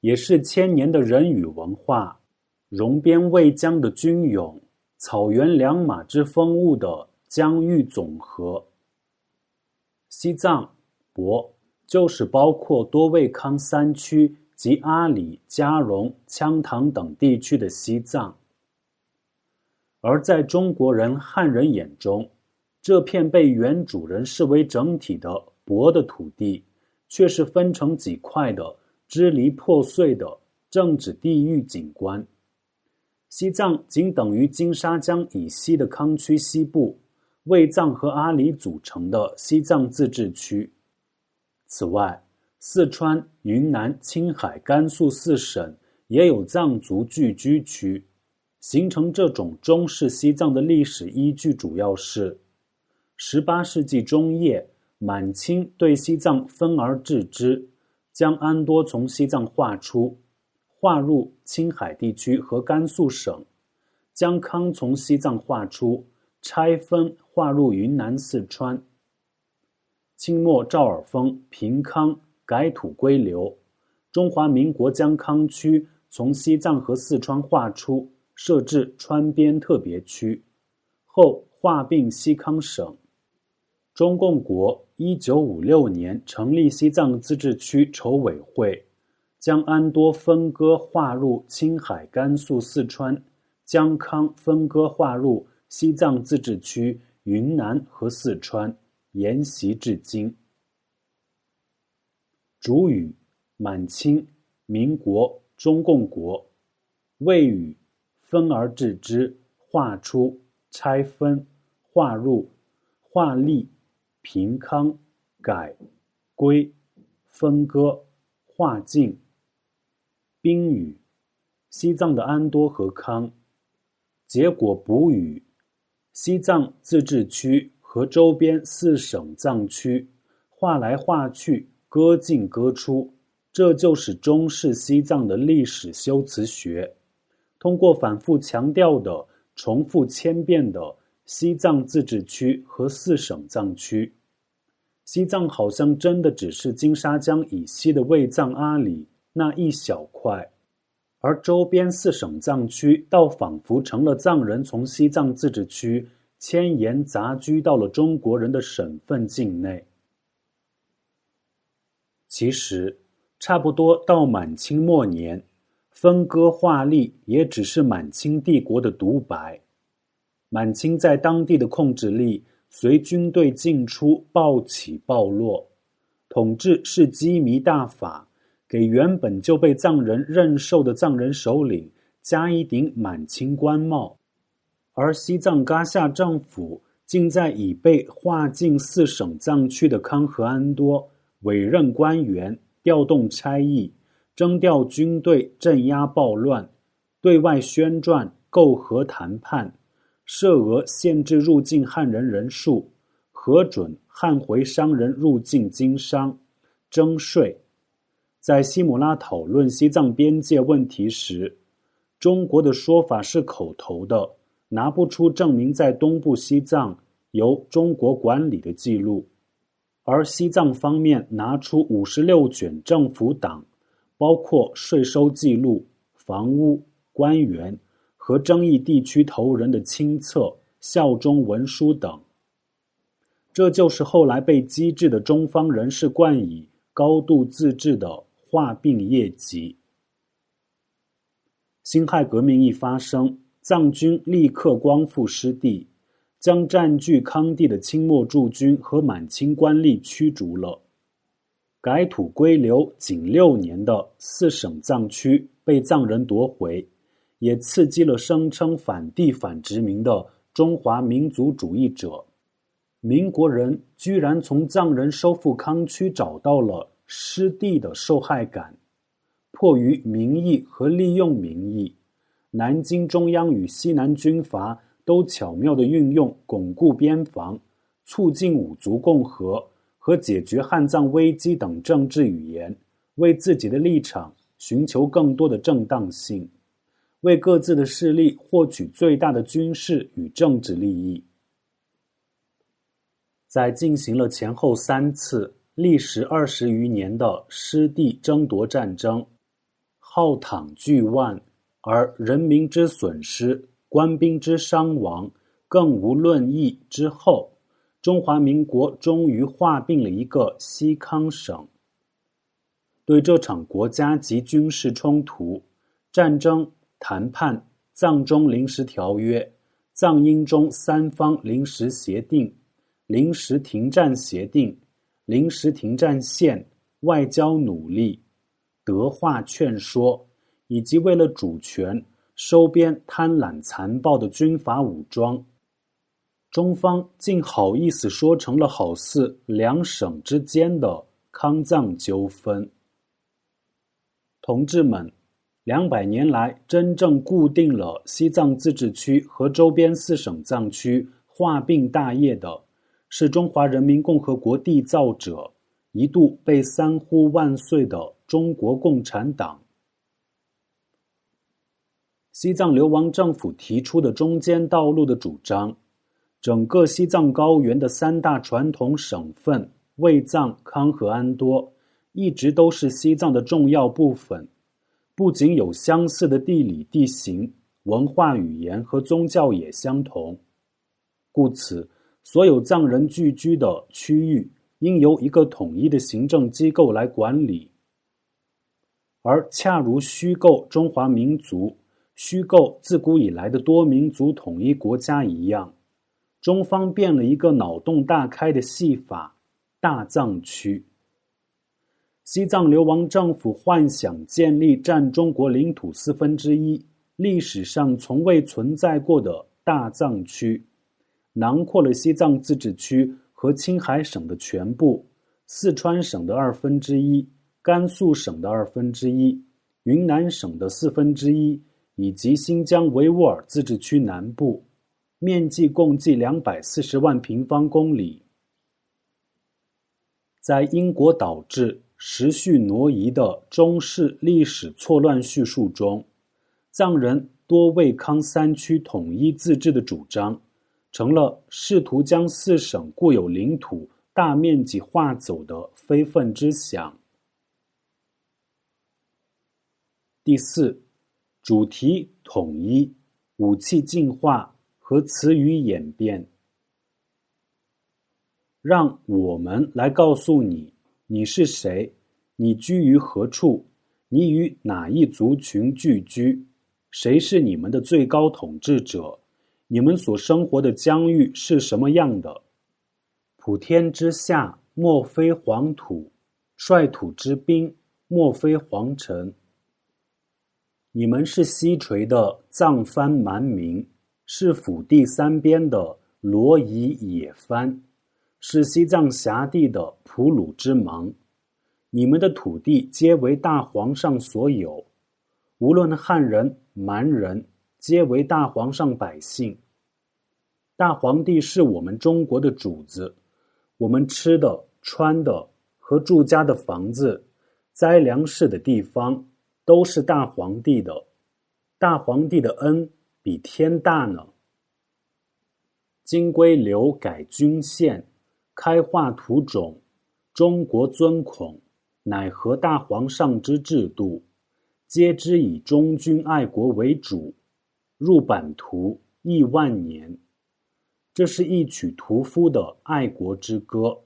B: 也是1000年的人语文化，戎边卫疆的军勇，草原良马之风物的疆域总和。西藏博就是包括多卫康3区及阿里、嘉绒、羌塘等地区的西藏。而在中国人、汉人眼中，这片被原主人视为整体的博的土地，却是分成几块的支离破碎的政治地域景观。西藏仅等于金沙江以西的康区西部，卫藏和阿里组成的西藏自治区。此外，四川、云南、青海、甘肃4省也有藏族聚居区。形成这种中式西藏的历史依据主要是18世纪中叶，满清对西藏分而治之，将安多从西藏划出，划入青海地区和甘肃省，将康从西藏划出，拆分划入云南、四川。清末赵尔丰平康，改土归流，中华民国将康区从西藏和四川划出，设置川边特别区，后划并西康省。中共国1956年成立西藏自治区筹委会，将安多分割划入青海、甘肃、四川，将康分割划入西藏自治区云南和四川，沿袭至今。主语满清、民国、中共国，谓语分而治之，划出、拆分、划入、划立、平康、改、归、分割、划境。宾语西藏的安多和康。结果补语西藏自治区和周边4省藏区，划来划去，割进割出，这就是中式西藏的历史修辞学。通过反复强调的、重复千遍的西藏自治区和4省藏区，西藏好像真的只是金沙江以西的卫藏阿里那一小块，而周边4省藏区倒仿佛成了藏人从西藏自治区迁延杂居到了中国人的省份境内。其实差不多到满清末年，分割划立也只是满清帝国的独白。满清在当地的控制力随军队进出暴起暴落，统治是羁縻大法，给原本就被藏人认受的藏人首领加一顶满清官帽，而西藏噶夏政府竟在已被划进4省藏区的康和安多委任官员，调动差役，征调军队，镇压暴乱，对外宣传媾和谈判，设额限制入境汉人人数，核准汉回商人入境经商，征税。在西姆拉讨论西藏边界问题时，中国的说法是口头的，拿不出证明在东部西藏由中国管理的记录，而西藏方面拿出56卷政府档，包括税收记录、房屋、官员和争议地区头人的亲册、效忠文书等。这就是后来被机智的中方人士冠以高度自治的划并业绩。辛亥革命一发生，藏军立刻光复失地，将占据康地的清末驻军和满清官吏驱逐了。改土归流仅6年的4省藏区被藏人夺回，也刺激了声称反帝反殖民的中华民族主义者。民国人居然从藏人收复康区找到了失地的受害感，迫于民意和利用民意，南京中央与西南军阀都巧妙地运用巩固边防、促进五族共和和解决汉藏危机等政治语言，为自己的立场寻求更多的正当性，为各自的势力获取最大的军事与政治利益。在进行了前后3次历时20余年的失地争夺战争，浩淌巨万，而人民之损失、官兵之伤亡更无论议之后，中华民国终于划并了一个西康省。对这场国家级军事冲突、战争、谈判、藏中临时条约、藏英中3方临时协定、临时停战协定、临时停战线、外交努力、德化劝说，以及为了主权收编贪婪残暴的军阀武装，中方竟好意思说成了好似2省之间的康藏纠纷。同志们，200年来真正固定了西藏自治区和周边4省藏区划并大业的，是中华人民共和国缔造者，一度被3呼万岁的中国共产党。西藏流亡政府提出的中间道路的主张，整个西藏高原的3大传统省份卫藏、康和安多，一直都是西藏的重要部分，不仅有相似的地理地形、文化语言和宗教也相同，故此所有藏人聚居的区域应由一个统一的行政机构来管理。而恰如虚构中华民族、虚构自古以来的多民族统一国家一样，中方变了一个脑洞大开的戏法——大藏区。西藏流亡政府幻想建立占中国领土1/4，历史上从未存在过的大藏区，囊括了西藏自治区和青海省的全部，四川省的1/2，甘肃省的1/2，云南省的1/4，以及新疆维吾尔自治区南部，面积共计240万平方公里。在因果导致、时序挪移的中式历史错乱叙述中，藏人多为康3区统一自治的主张，成了试图将4省固有领土大面积划走的非分之想。第四，主题统一、武器进化和词语演变。让我们来告诉你，你是谁，你居于何处，你与哪一族群聚居，谁是你们的最高统治者，你们所生活的疆域是什么样的。普天之下，莫非黄土；率土之滨，莫非黄尘。你们是西陲的藏番蛮民，是腹地3边的罗夷野番，是西藏辖地的普鲁之芒。你们的土地皆为大皇上所有，无论汉人、蛮人，皆为大皇上百姓。大皇帝是我们中国的主子，我们吃的、穿的和住家的房子、栽粮食的地方，都是大皇帝的。大皇帝的恩比天大呢。金龟流改君宪，开化土种，中国尊孔，乃合大皇上之制度，皆之以忠君爱国为主，入版图亿万年。这是一曲屠夫的爱国之歌。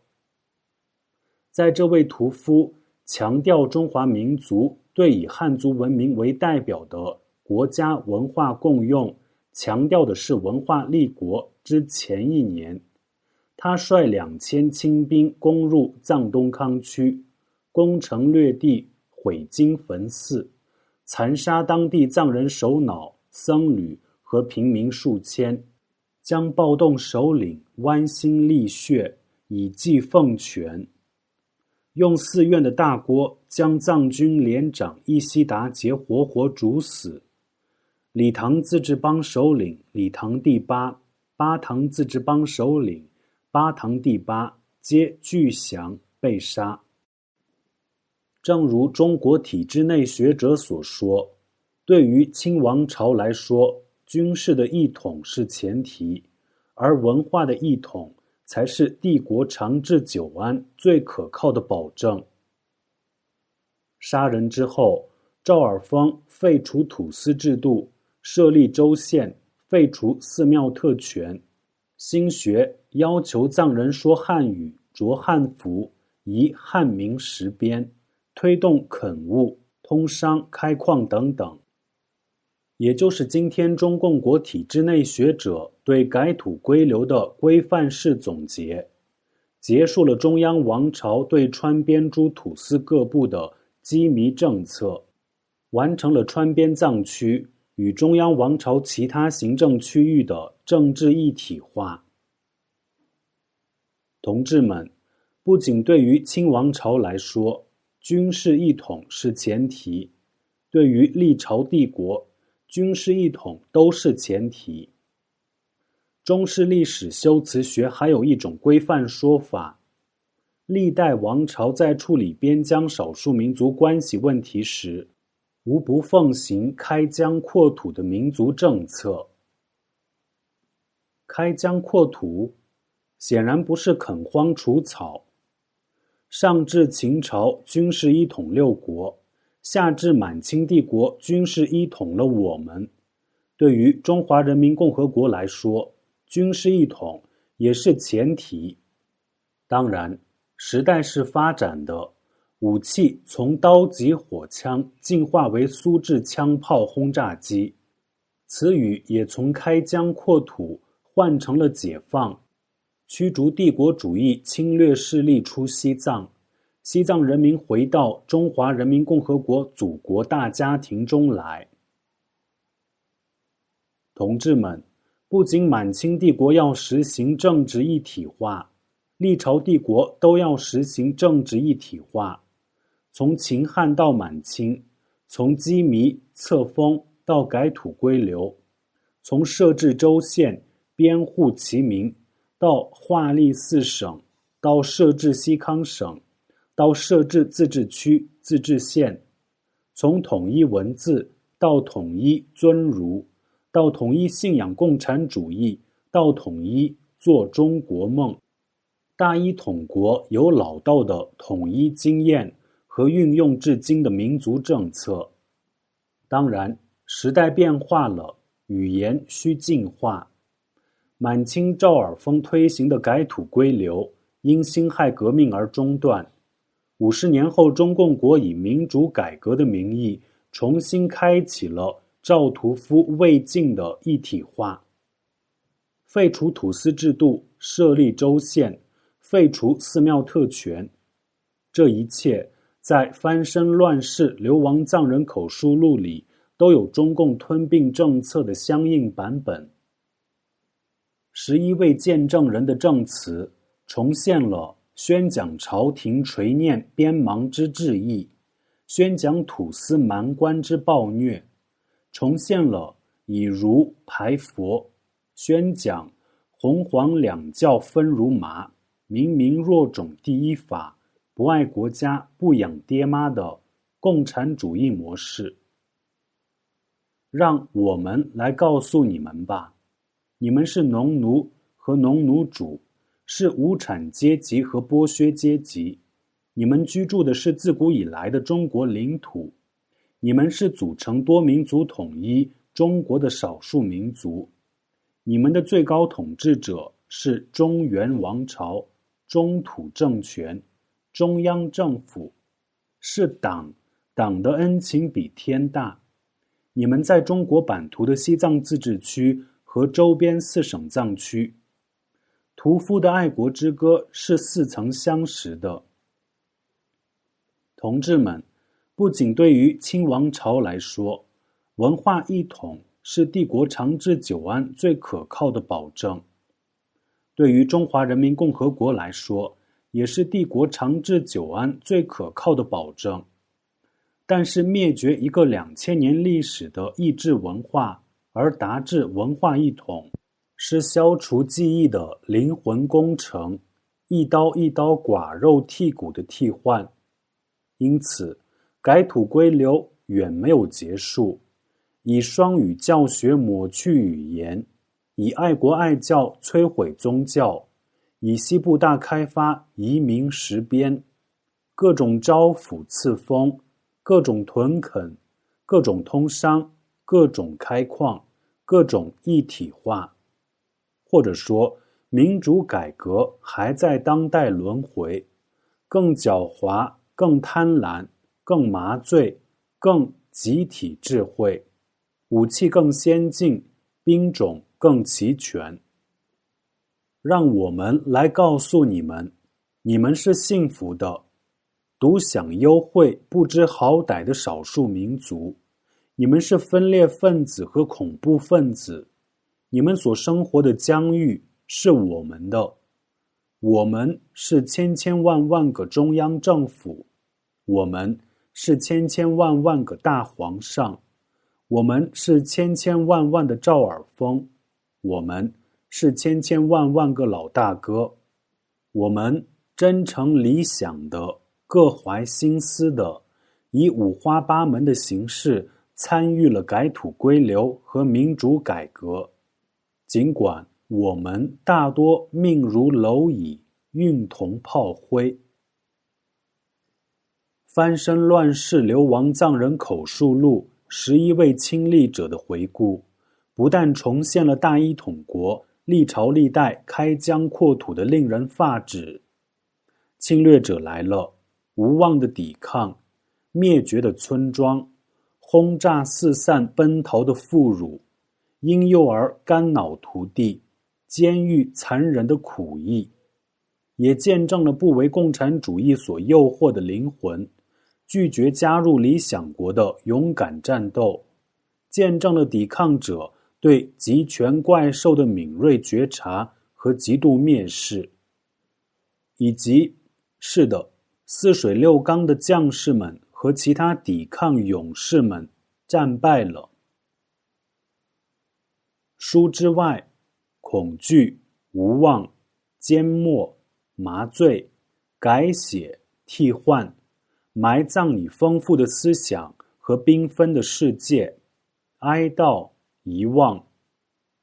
B: 在这位屠夫强调中华民族对以汉族文明为代表的国家文化共用，强调的是文化立国之前一年，他率2000清兵攻入藏东康区，攻城略地，毁经焚寺，残杀当地藏人首脑、僧侣和平民数千，将暴动首领剜心沥血，以祭奉权。用寺院的大锅将藏军连长伊西达杰活活煮死。理塘自治邦首领理塘第八、巴塘自治邦首领巴塘第八皆俱降被杀。正如中国体制内学者所说，对于清王朝来说，军事的一统是前提，而文化的一统才是帝国长治久安最可靠的保证。杀人之后，赵尔丰废除土司制度，设立州县，废除寺庙特权。新学要求藏人说汉语，着汉服，移汉名实边，推动垦务、通商、开矿等等。也就是今天中共国体制内学者对改土归流的规范式总结，结束了中央王朝对川边诸土司各部的羁縻政策，完成了川边藏区与中央王朝其他行政区域的政治一体化。同志们，不仅对于清王朝来说，军事一统是前提，对于历朝帝国，军事一统都是前提。中式历史修辞学还有一种规范说法，历代王朝在处理边疆少数民族关系问题时，无不奉行开疆扩土的民族政策。开疆扩土显然不是垦荒除草。上至秦朝军事一统六国，下至满清帝国军事一统了我们。对于中华人民共和国来说，军事一统也是前提。当然，时代是发展的，武器从刀戟火枪进化为苏制枪炮轰炸机，词语也从开疆扩土换成了解放，驱逐帝国主义侵略势力出西藏，西藏人民回到中华人民共和国祖国大家庭中来。同志们，不仅满清帝国要实行政治一体化，历朝帝国都要实行政治一体化。从秦汉到满清，从羁縻册封到改土归流，从设置州县编户齐民，到划立四省，到设置西康省，到设置自治区、自治县，从统一文字到统一尊儒，到统一信仰共产主义，到统一做中国梦。大一统国有老道的统一经验和运用至今的民族政策。当然，时代变化了，语言需进化。满清赵尔丰推行的改土归流，因辛亥革命而中断。50年后，中共国以民主改革的名义，重新开启了赵屠夫未尽的一体化，废除土司制度，设立州县，废除寺庙特权。这一切在《翻身乱世流亡藏人口述录》里都有中共吞并政策的相应版本。11位见证人的证词重现了宣讲朝廷垂念边芒之志意，宣讲土司蛮官之暴虐，重现了以儒排佛，宣讲红黄两教分如麻，明明弱种第一法，不爱国家不养爹妈的共产主义模式。让我们来告诉你们吧，你们是农奴和农奴主，是无产阶级和剥削阶级，你们居住的是自古以来的中国领土，你们是组成多民族统一中国的少数民族，你们的最高统治者是中原王朝、中土政权、中央政府，是党，党的恩情比天大。你们在中国版图的西藏自治区和周边4省藏区，屠夫的爱国之歌是似曾相识的。同志们，不仅对于清王朝来说，文化一统是帝国长治久安最可靠的保证，对于中华人民共和国来说，也是帝国长治久安最可靠的保证。但是灭绝一个2000年历史的意志文化，而达至文化一统，是消除记忆的灵魂工程，一刀一刀剐肉剔骨的替换。因此，改土归流远没有结束，以双语教学抹去语言，以爱国爱教摧毁宗教，以西部大开发移民实边，各种招抚赐封，各种屯垦，各种通商，各种开矿，各种一体化。或者说，民主改革还在当代轮回，更狡猾，更贪婪，更麻醉，更集体智慧，武器更先进，兵种更齐全。让我们来告诉你们，你们是幸福的，独享优惠不知好歹的少数民族，你们是分裂分子和恐怖分子，你们所生活的疆域是我们的，我们是千千万万个中央政府，我们是千千万万个大皇上，我们是千千万万的赵尔丰，我们是千千万万个老大哥，我们真诚理想的，各怀心思的，以五花八门的形式参与了改土归流和民主改革。尽管我们大多命如蝼蚁，运同炮灰。翻身乱世流亡藏人口述录11位亲历者的回顾，不但重现了大一统国历朝历代开疆扩土的令人发指，侵略者来了，无望的抵抗，灭绝的村庄，轰炸四散奔逃的妇孺，婴幼儿肝脑涂地、监狱残忍的苦役，也见证了不为共产主义所诱惑的灵魂，拒绝加入理想国的勇敢战斗，见证了抵抗者对极权怪兽的敏锐觉察和极度蔑视，以及是的，泗水六钢的将士们和其他抵抗勇士们战败了。书之外，恐惧、无望、缄默、麻醉、改写、替换，埋葬你丰富的思想和缤纷的世界，哀悼、遗忘，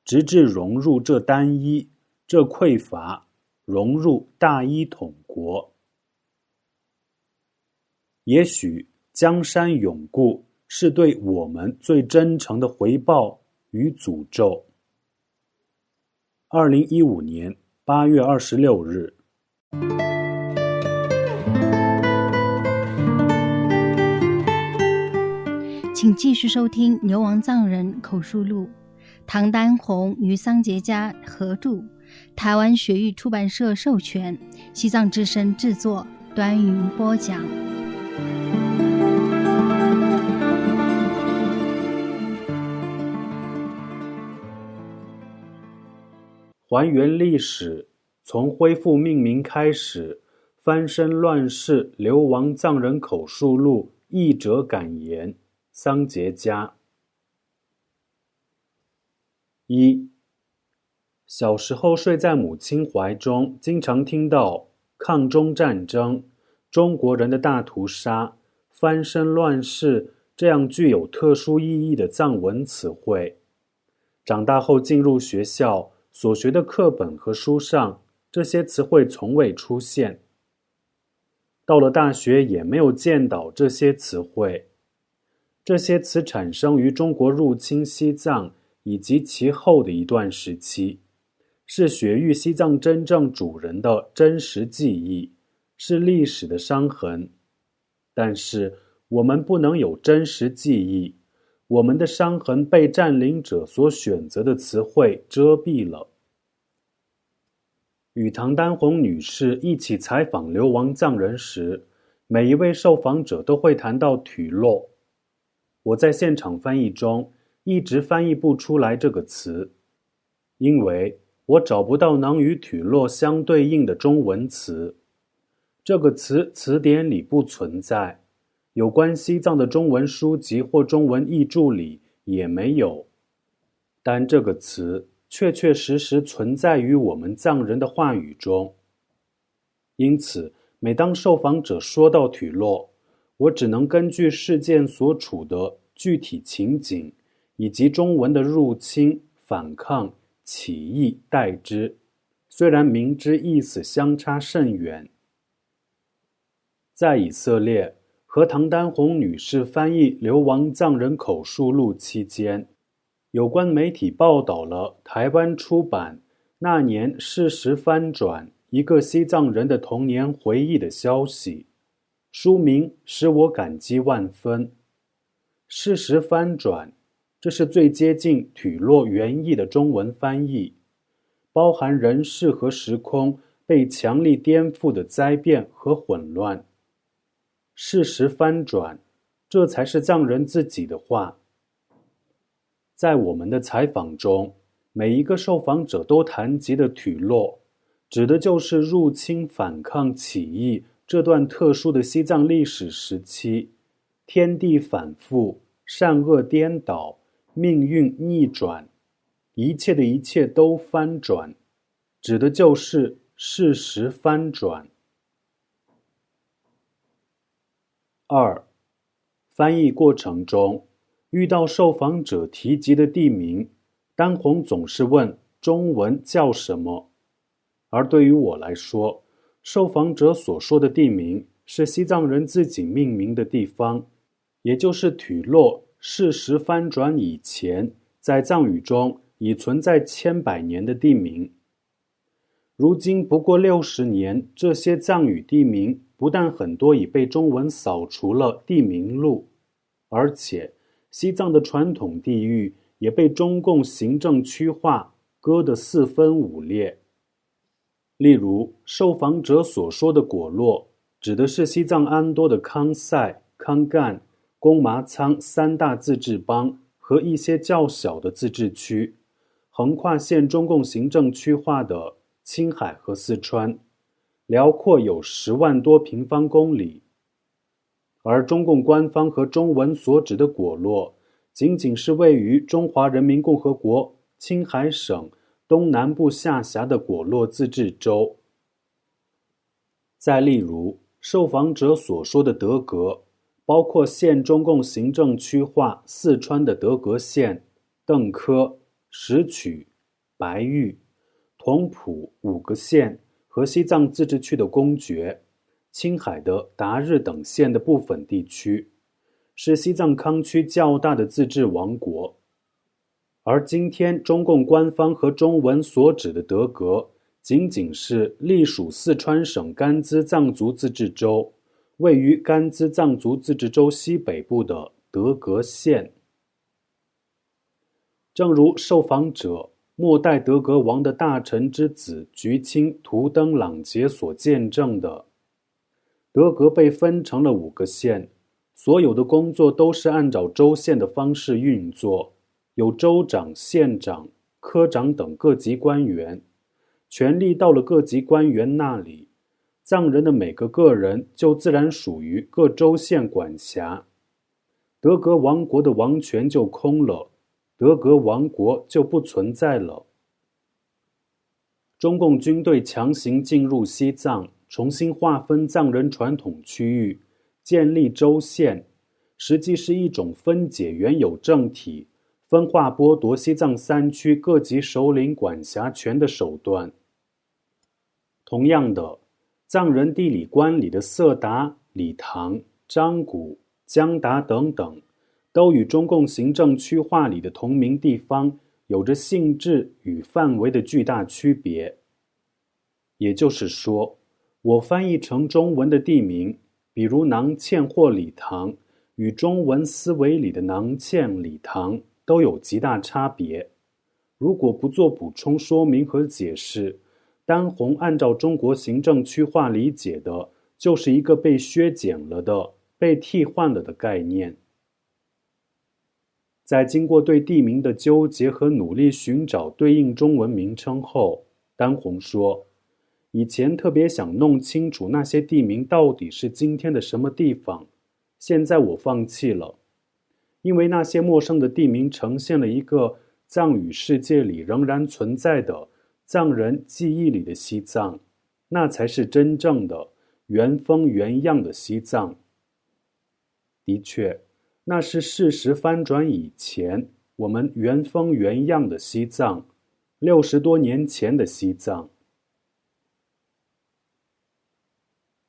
B: 直至融入这单一、这匮乏，融入大一统国。也许江山永固是对我们最真诚的回报与诅咒。2015年8月26日。
A: 请继续收听《流亡藏人口述录》，唐丹红与桑杰家合著，台湾学域出版社授权，西藏之声制作，端云播讲。
B: 还原历史，从恢复命名开始。翻身乱世流亡藏人口述录译者感言，桑杰家。一，小时候睡在母亲怀中，经常听到抗中战争、中国人的大屠杀、翻身乱世这样具有特殊意义的藏文词汇。长大后进入学校，所学的课本和书上，这些词汇从未出现。到了大学也没有见到这些词汇。这些词产生于中国入侵西藏以及其后的一段时期，是雪域西藏真正主人的真实记忆，是历史的伤痕。但是我们不能有真实记忆，我们的伤痕被占领者所选择的词汇遮蔽了。与唐丹红女士一起采访流亡藏人时，每一位受访者都会谈到曲洛。我在现场翻译中一直翻译不出来这个词，因为我找不到能与曲洛相对应的中文词。这个词词典里不存在，有关西藏的中文书籍或中文译注里也没有。但这个词确确实实存在于我们藏人的话语中。因此，每当受访者说到曲洛，我只能根据事件所处的具体情景，以及中文的入侵、反抗、起义代之，虽然明知意思相差甚远。在以色列和唐丹红女士翻译《流亡藏人口述录》期间，有关媒体报道了台湾出版那年事实翻转一个西藏人的童年回忆的消息，书名使我感激万分。事实翻转，这是最接近曲洛原意的中文翻译，包含人事和时空被强力颠覆的灾变和混乱。事实翻转，这才是藏人自己的话。在我们的采访中，每一个受访者都谈及的曲洛，指的就是入侵、反抗、起义这段特殊的西藏历史时期，天地反复，善恶颠倒，命运逆转，一切的一切都翻转，指的就是事实翻转。二，翻译过程中遇到受访者提及的地名，丹红总是问中文叫什么，而对于我来说，受访者所说的地名是西藏人自己命名的地方，也就是曲洛事实翻转以前在藏语中已存在千百年的地名。如今不过60年，这些藏语地名不但很多已被中文扫除了地名录，而且西藏的传统地域也被中共行政区划割得四分五裂。例如，受访者所说的果洛，指的是西藏安多的康塞、康干、贡麻仓三大自治邦和一些较小的自治区，横跨现中共行政区划的青海和四川，辽阔有10万多平方公里。而中共官方和中文所指的果洛，仅仅是位于中华人民共和国青海省东南部下辖的果洛自治州。再例如，受访者所说的德格，包括现中共行政区划四川的德格县、邓科、石曲、白玉、同蒲5个县和西藏自治区的公觉、青海的达日等县的部分地区，是西藏康区较大的自治王国。而今天中共官方和中文所指的德格，仅仅是隶属四川省甘孜藏族自治州，位于甘孜藏族自治州西北部的德格县。正如受访者末代德格王的大臣之子菊青图登朗杰所见证的，德格被分成了5个县，所有的工作都是按照州县的方式运作，有州长、县长、科长等各级官员，权力到了各级官员那里，藏人的每个个人就自然属于各州县管辖，德格王国的王权就空了，德格王国就不存在了。中共军队强行进入西藏，重新划分藏人传统区域，建立州县，实际是一种分解原有政体、分化剥夺西藏3区各级首领管辖权的手段。同样的，藏人地理观里的色达、理塘、章古、江达等等，都与中共行政区划里的同名地方有着性质与范围的巨大区别。也就是说，我翻译成中文的地名，比如囊谦或理塘，与中文思维里的囊谦、理塘都有极大差别。如果不做补充说明和解释，丹红按照中国行政区划理解的，就是一个被削减了的、被替换了的概念。在经过对地名的纠结和努力寻找对应中文名称后，丹红说，以前特别想弄清楚那些地名到底是今天的什么地方，现在我放弃了，因为那些陌生的地名呈现了一个藏语世界里仍然存在的藏人记忆里的西藏，那才是真正的原风原样的西藏。的确，那是事实翻转以前我们原风原样的西藏，60多年前的西藏。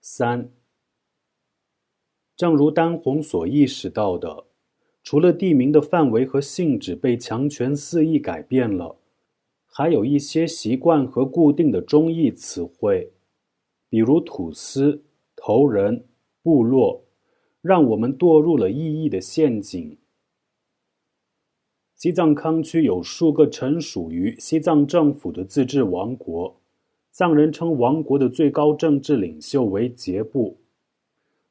B: 3. 正如丹红所意识到的，除了地名的范围和性质被强权肆意改变了，还有一些习惯和固定的中译词汇，比如土司、头人、部落，让我们堕入了意义的陷阱。西藏康区有数个臣属于西藏政府的自治王国，藏人称王国的最高政治领袖为杰布。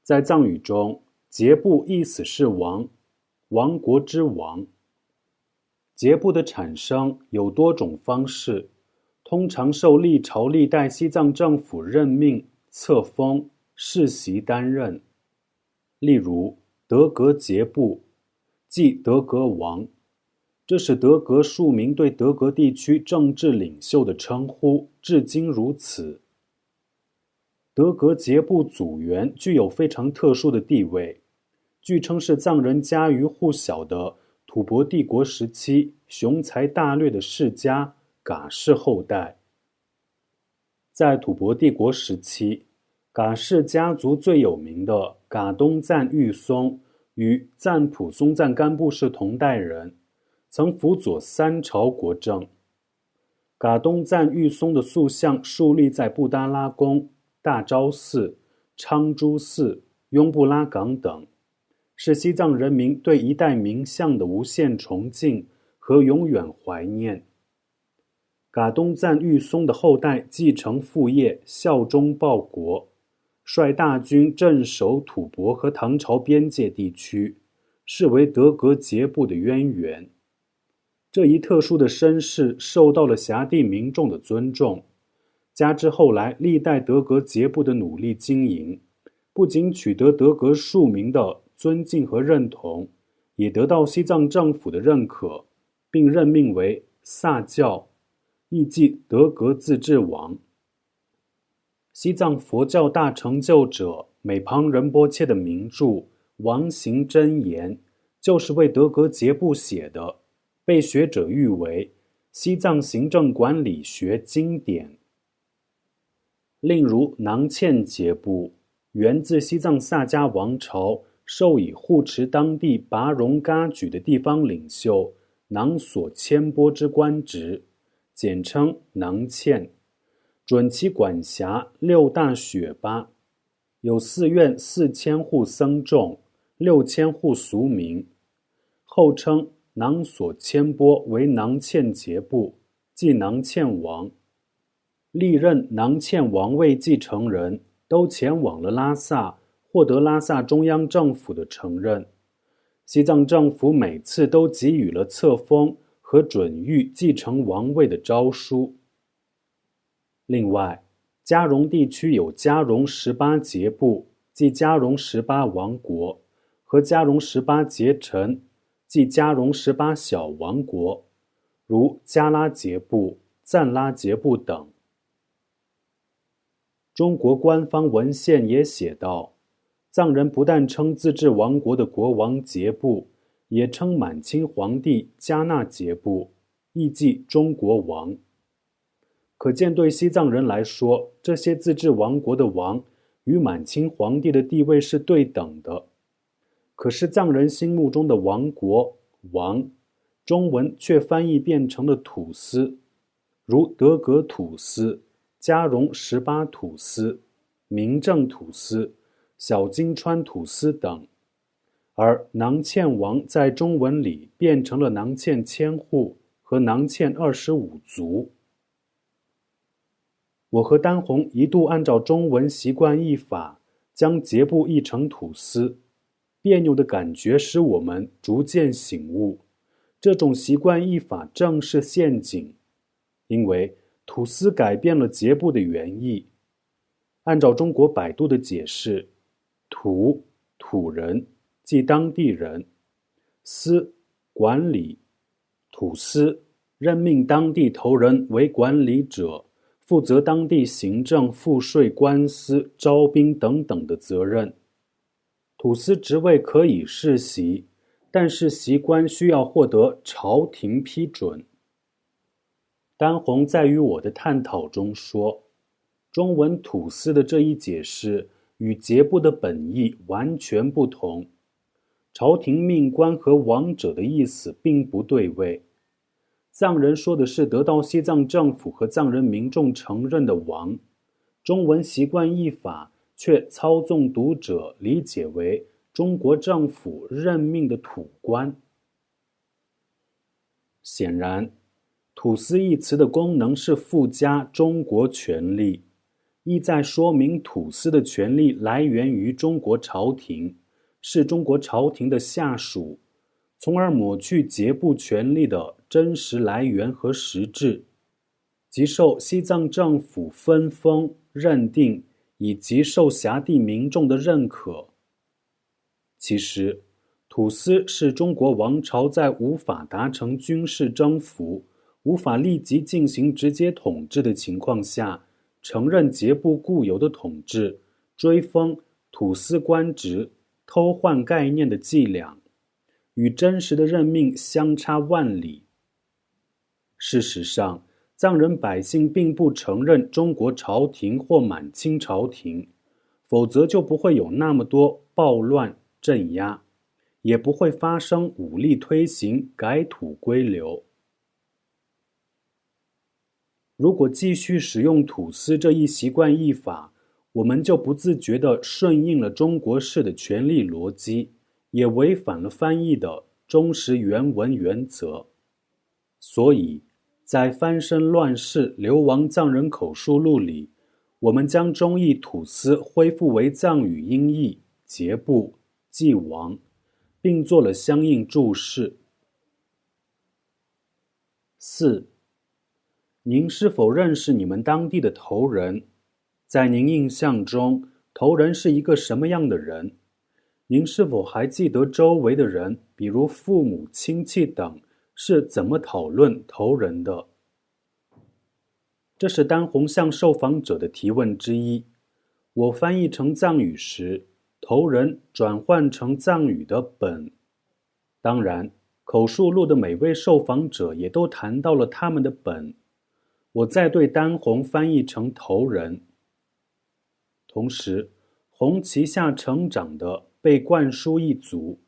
B: 在藏语中，杰布意思是王，王国之王。杰布的产生有多种方式，通常受历朝历代西藏政府任命、册封、世袭担任。例如，德格杰布，即德格王，这是德格庶民对德格地区政治领袖的称呼，至今如此。德格杰布祖源具有非常特殊的地位，据称是藏人家喻户晓的吐蕃帝国时期雄才大略的世家噶氏后代。在吐蕃帝国时期，噶氏家族最有名的噶东赞玉松与赞普松赞干布是同代人，曾辅佐3朝国政。噶东赞玉松的塑像竖立在布达拉宫、大昭寺、昌珠寺、雍布拉岗等，是西藏人民对一代名相的无限崇敬和永远怀念。噶东赞玉松的后代继承父业，效忠报国，率大军镇守吐蕃和唐朝边界地区，是为德格节部的渊源。这一特殊的身世受到了辖地民众的尊重，加之后来历代德格节部的努力经营，不仅取得德格庶民的尊敬和认同，也得到西藏政府的认可，并任命为萨教，亦即德格自治王。西藏佛教大成就者美庞仁波切的名著《王行真言》就是为德格节部写的，被学者誉为西藏行政管理学经典。另如囊谦节部，源自西藏萨迦王朝授以护持当地拔荣噶举的地方领袖囊所谦波之官职，简称囊谦，准其管辖6大雪巴，有寺院4000户僧众，6000户俗民，后称囊所谦波为囊谦节部，即囊谦王。历任囊谦王位继承人都前往了拉萨，获得拉萨中央政府的承认。西藏政府每次都给予了册封和准予继承王位的诏书。另外，嘉绒地区有嘉绒18节部，即嘉绒18王国，和嘉绒18节臣，即嘉绒18小王国，如加拉节部、赞拉节部等。中国官方文献也写道，藏人不但称自治王国的国王节部，也称满清皇帝加纳节部，亦即中国王。可见对西藏人来说，这些自治王国的王与满清皇帝的地位是对等的。可是藏人心目中的王国王，中文却翻译变成了土司，如德格土司、嘉绒18土司、明正土司、小金川土司等，而囊谦王在中文里变成了囊谦千户和囊谦25族。我和丹红一度按照中文习惯译法，将节部译成土司，别扭的感觉使我们逐渐醒悟，这种习惯译法正是陷阱，因为土司改变了节部的原意。按照中国百度的解释，土人，即当地人；司管理，土司任命当地头人为管理者，负责当地行政、赋税、官司、招兵等等的责任。土司职位可以世袭，但是袭官需要获得朝廷批准。丹红在与我的探讨中说，中文土司的这一解释与节部的本意完全不同，朝廷命官和王者的意思并不对位。藏人说的是得到西藏政府和藏人民众承认的王，中文习惯译法却操纵读者理解为中国政府任命的土官。显然，土司一词的功能是附加中国权力，意在说明土司的权力来源于中国朝廷，是中国朝廷的下属，从而抹去节部权力的真实来源和实质，即受西藏政府分封、认定以及受辖地民众的认可。其实，土司是中国王朝在无法达成军事征服、无法立即进行直接统治的情况下，承认节部固有的统治，追封土司官职、偷换概念的伎俩，与真实的任命相差万里。事实上，藏人百姓并不承认中国朝廷或满清朝廷，否则就不会有那么多暴乱镇压，也不会发生武力推行改土归流。如果继续使用土司这一习惯译法，我们就不自觉地顺应了中国式的权力逻辑，也违反了翻译的忠实原文原则。所以在翻身乱世流亡藏人口述录里，我们将中译土司恢复为藏语音译节部祭王，并做了相应注释。4. 您是否认识你们当地的头人？在您印象中，头人是一个什么样的人？您是否还记得周围的人，比如父母、亲戚等，是怎么讨论头人的？这是丹红向受访者的提问之一。我翻译成藏语时，头人转换成藏语的本。当然，口述录的每位受访者也都谈到了他们的本。我再对丹红翻译成头人。同时，红旗下成长的被灌输一族，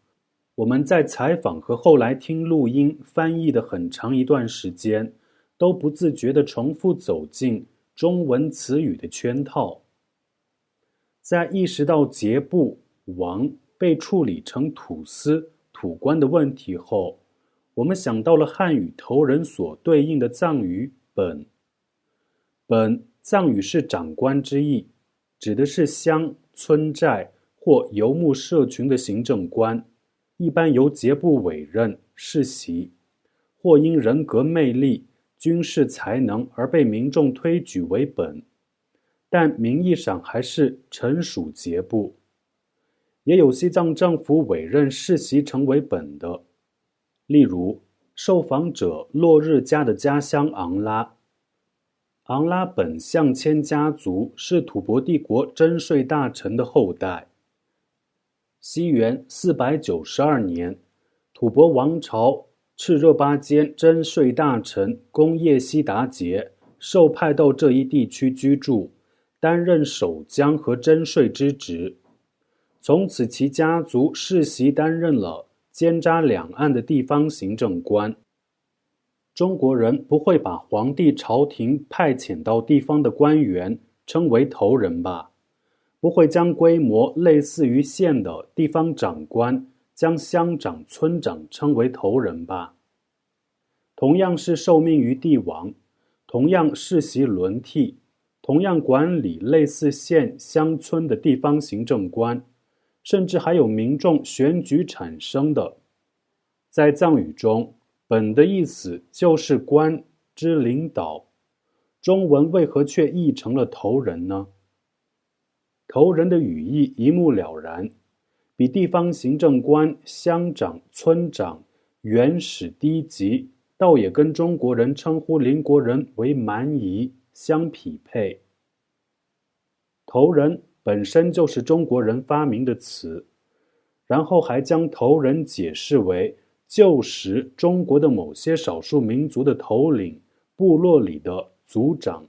B: 我们在采访和后来听录音翻译的很长一段时间，都不自觉地重复走进中文词语的圈套。在意识到节部王被处理成土司土官的问题后，我们想到了汉语头人所对应的藏语本。本藏语是长官之意，指的是乡、村寨或游牧社群的行政官，一般由节部委任世袭，或因人格魅力、军事才能而被民众推举为本，但名义上还是臣属节部。也有西藏政府委任世袭成为本的，例如受访者落日家的家乡昂拉。昂拉本象迁家族是吐蕃帝国征税大臣的后代。西元492年，吐蕃王朝赤热巴坚征税大臣工叶悉达杰受派到这一地区居住，担任守疆和征税之职。从此其家族世袭担任了监察两岸的地方行政官。中国人不会把皇帝朝廷派遣到地方的官员称为头人吧？不会将规模类似于县的地方长官将乡长、村长称为头人吧？同样是受命于帝王，同样世袭轮替，同样管理类似县、乡村的地方行政官，甚至还有民众选举产生的。在藏语中，本的意思就是官之领导，中文为何却译成了头人呢？头人的语义一目了然，比地方行政官、乡长、村长、原始低级，倒也跟中国人称呼邻国人为蛮夷相匹配。头人本身就是中国人发明的词，然后还将头人解释为旧时中国的某些少数民族的头领、部落里的族长。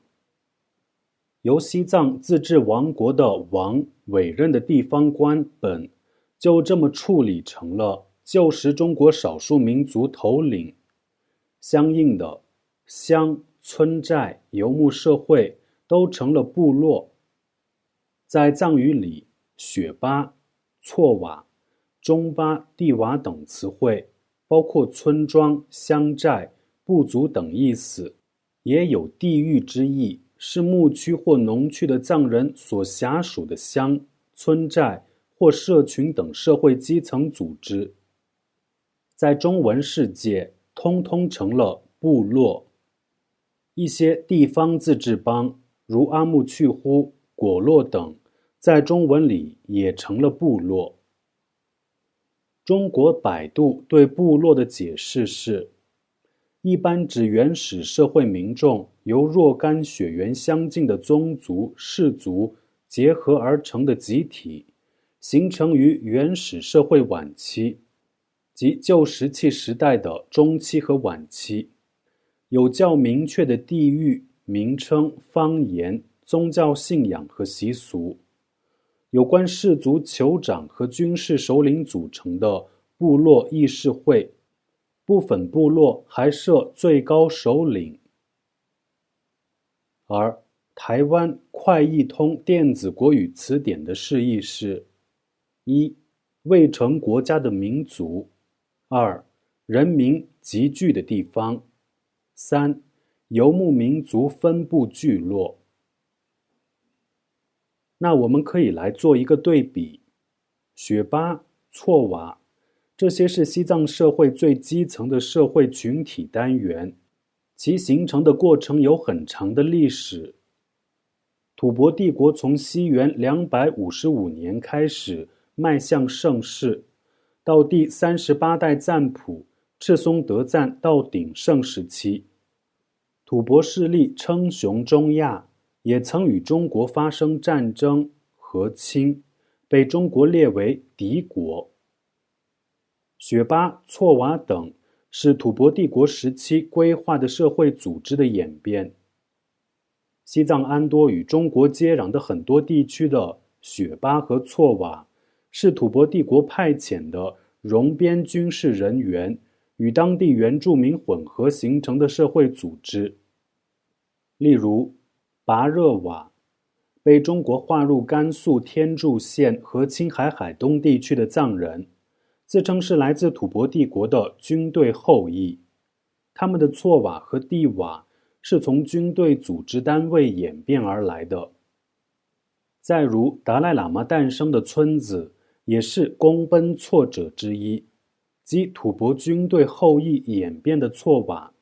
B: 由西藏自治王国的王委任的地方官本，就这么处理成了旧时中国少数民族头领。相应的，乡、村寨、游牧社会都成了部落。在藏语里，雪巴、错瓦、中巴、地瓦等词汇，包括村庄、乡寨、部族等意思，也有地域之意，是牧区或农区的藏人所辖属的乡、村寨或社群等社会基层组织。在中文世界，通通成了部落。一些地方自治邦，如阿木去呼、果洛等，在中文里也成了部落。中国百度对部落的解释是：一般指原始社会民众由若干血缘相近的宗族、氏族结合而成的集体，形成于原始社会晚期，即旧石器时代的中期和晚期，有较明确的地域、名称、方言、宗教信仰和习俗。有关氏族酋长和军事首领组成的部落议事会，部分部落还设最高首领。而台湾快译通电子国语词典的释义是：一、未成国家的民族；二、人民集聚的地方； 3. 游牧民族分布聚落。那我们可以来做一个对比。雪巴、错瓦，这些是西藏社会最基层的社会群体单元，其形成的过程有很长的历史。吐蕃帝国从西元255年开始迈向盛世，到第38代赞普赤松德赞到鼎盛时期。吐蕃势力称雄中亚，也曾与中国发生战争、和亲，被中国列为敌国。雪巴、错瓦等是吐蕃帝国时期规划的社会组织的演变。西藏安多与中国接壤的很多地区的雪巴和错瓦，是吐蕃帝国派遣的戎边军事人员与当地原住民混合形成的社会组织。例如，拔热瓦，被中国划入甘肃天柱县和青海海东地区的藏人，自称是来自吐蕃帝国的军队后裔。他们的错瓦和地瓦是从军队组织单位演变而来的。再如达赖喇嘛诞生的村子也是公奔错者之一，即吐蕃军队后裔演变的错瓦，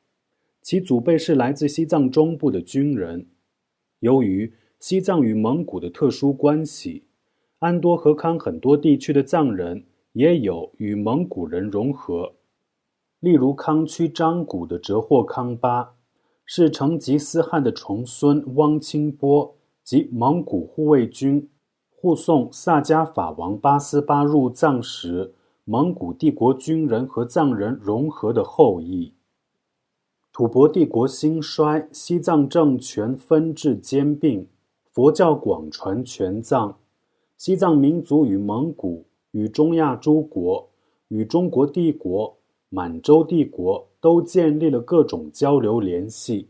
B: 其祖辈是来自西藏中部的军人。由于西藏与蒙古的特殊关系，安多和康很多地区的藏人也有与蒙古人融合。例如康区章古的哲霍康巴，是成吉思汗的重孙汪清波及蒙古护卫军护送萨迦法王八思巴入藏时，蒙古帝国军人和藏人融合的后裔。吐蕃帝国兴衰，西藏政权分治兼并，佛教广传全藏，西藏民族与蒙古、与中亚诸国、与中国帝国、满洲帝国都建立了各种交流联系。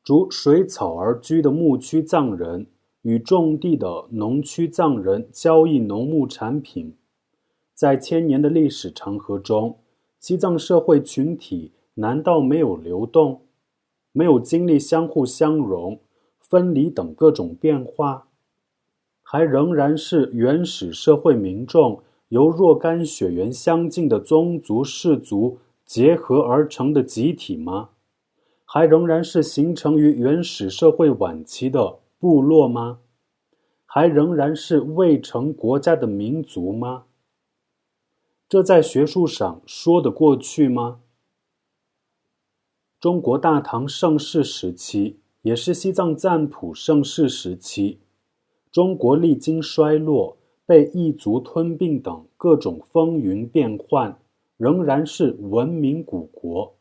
B: 逐水草而居的牧区藏人与种地的农区藏人交易农牧产品。在千年的历史长河中，西藏社会群体难道没有流动，没有经历相互相融、分离等各种变化？还仍然是原始社会民众由若干血缘相近的宗族氏族结合而成的集体吗？还仍然是形成于原始社会晚期的部落吗？还仍然是未成国家的民族吗？这在学术上说得过去吗？中国大唐盛世时期，也是西藏赞普盛世时期，中国历经衰落，被异族吞并等各种风云变幻，仍然是文明古国。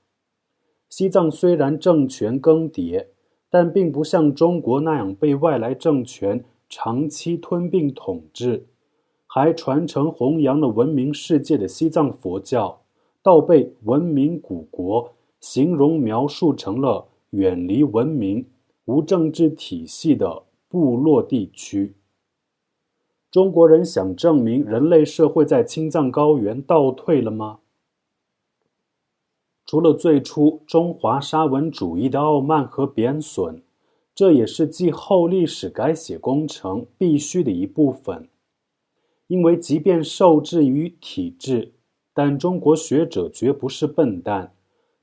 B: 西藏虽然政权更迭，但并不像中国那样被外来政权长期吞并统治，还传承弘扬了闻名世界的西藏佛教，倒被文明古国形容描述成了远离文明、无政治体系的部落地区。中国人想证明人类社会在青藏高原倒退了吗？除了最初中华沙文主义的傲慢和贬损，这也是继后历史改写工程必须的一部分。因为即便受制于体制，但中国学者绝不是笨蛋，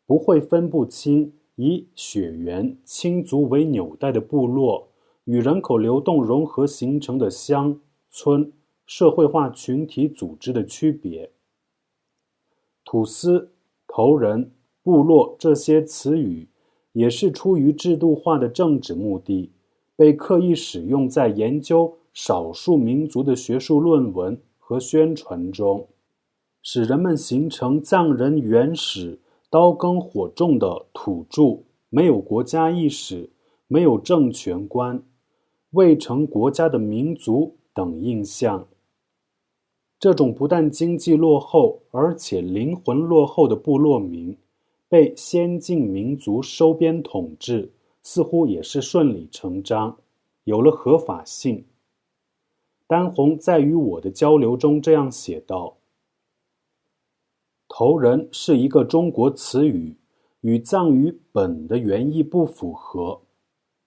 B: 不会分不清以血缘亲族为纽带的部落与人口流动融合形成的乡村社会化群体组织的区别。土司、头人、部落这些词语也是出于制度化的政治目的，被刻意使用在研究少数民族的学术论文和宣传中，使人们形成藏人原始、刀耕火种的土著，没有国家意识，没有政权观，未成国家的民族等印象。这种不但经济落后，而且灵魂落后的部落民，被先进民族收编统治，似乎也是顺理成章，有了合法性。丹红在与我的交流中这样写道：头人是一个中国词语，与藏语本的原意不符合。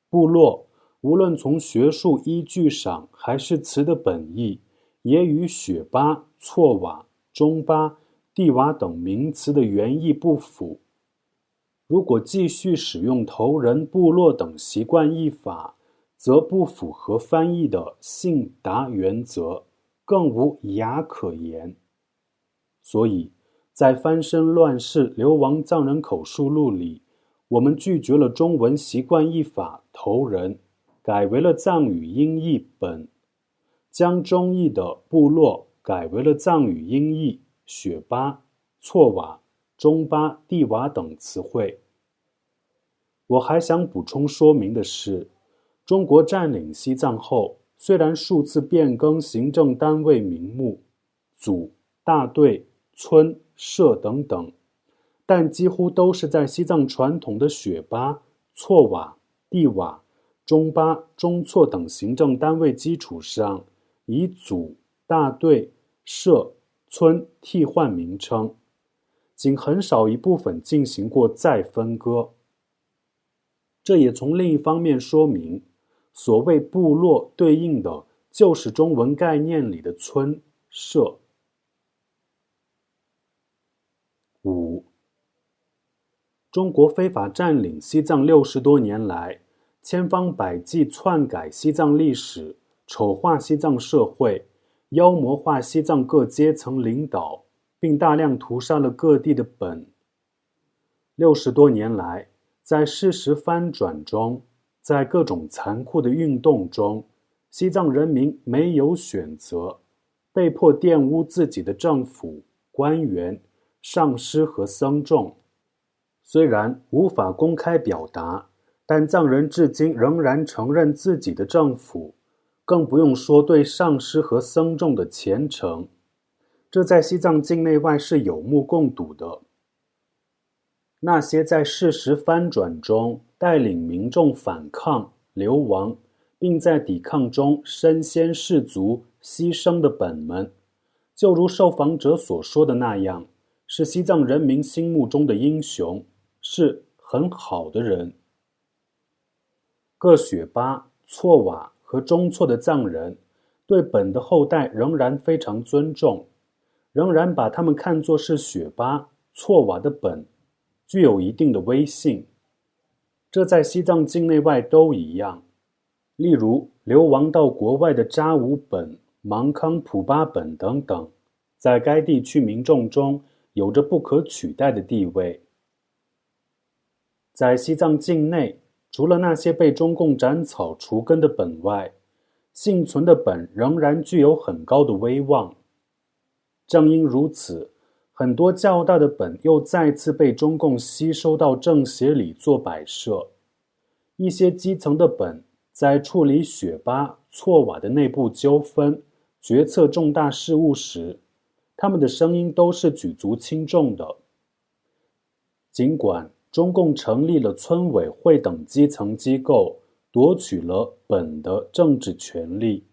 B: 部落无论从学术依据上还是词的本意，也与雪巴、措瓦、中巴、地瓦等名词的原意不符。如果继续使用头人、部落等习惯译法，则不符合翻译的信达原则，更无雅可言。所以在翻身乱世流亡藏人口述录里，我们拒绝了中文习惯译法头人，改为了藏语音译本，将中译的部落改为了藏语音译雪巴、措瓦、中巴、地瓦等词汇。我还想补充说明的是，中国占领西藏后，虽然数次变更行政单位名目，组、大队、村、社等等，但几乎都是在西藏传统的雪巴、措瓦、地瓦、中巴、中措等行政单位基础上，以组、大队、社、村替换名称，仅很少一部分进行过再分割。这也从另一方面说明，所谓部落对应的就是中文概念里的村、社。5. 中国非法占领西藏60多年来，千方百计篡改西藏历史，丑化西藏社会，妖魔化西藏各阶层领导，并大量屠杀了各地的本。60多年来，在事实翻转中，在各种残酷的运动中，西藏人民没有选择，被迫玷污自己的政府、官员、上师和僧众。虽然无法公开表达，但藏人至今仍然承认自己的政府，更不用说对上师和僧众的虔诚。这在西藏境内外是有目共睹的。那些在事实翻转中带领民众反抗、流亡，并在抵抗中身先士卒、牺牲的本们，就如受访者所说的那样，是西藏人民心目中的英雄，是很好的人。各雪巴、措瓦和中措的藏人对本的后代仍然非常尊重，仍然把他们看作是雪巴、措瓦的本，具有一定的威信。这在西藏境内外都一样。例如流亡到国外的扎武本、芒康普巴本等等，在该地区民众中有着不可取代的地位。在西藏境内，除了那些被中共斩草除根的本外，幸存的本仍然具有很高的威望。正因如此，很多较大的本又再次被中共吸收到政协里做摆设。一些基层的本在处理雪巴、措瓦的内部纠纷、决策重大事务时，他们的声音都是举足轻重的。尽管中共成立了村委会等基层机构，夺取了本的政治权利，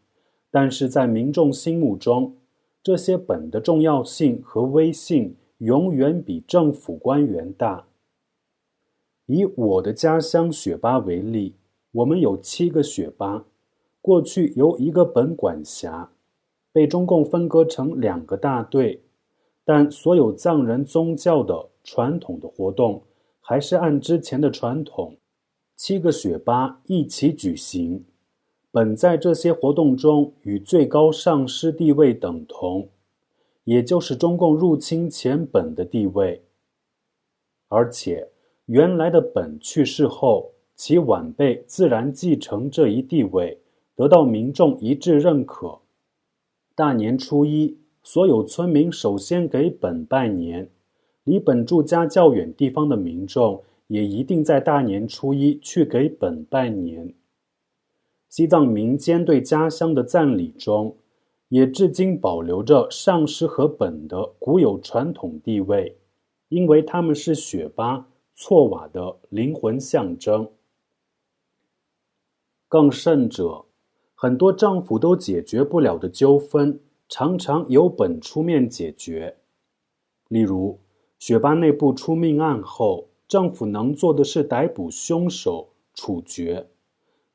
B: 但是在民众心目中，这些本的重要性和威信永远比政府官员大。以我的家乡雪巴为例，我们有7个雪巴，过去由1个本管辖，被中共分割成2个大队，但所有藏人宗教的传统的活动还是按之前的传统，7个雪巴一起举行。本在这些活动中与最高上师地位等同，也就是中共入侵前本的地位。而且原来的本去世后，其晚辈自然继承这一地位，得到民众一致认可。大年初一，所有村民首先给本拜年，离本住家较远地方的民众也一定在大年初一去给本拜年。西藏民间对家乡的赞礼中，也至今保留着上师和本的古有传统地位，因为他们是雪巴、措瓦的灵魂象征。更甚者，很多政府都解决不了的纠纷，常常由本出面解决。例如，雪巴内部出命案后，政府能做的是逮捕凶手、处决，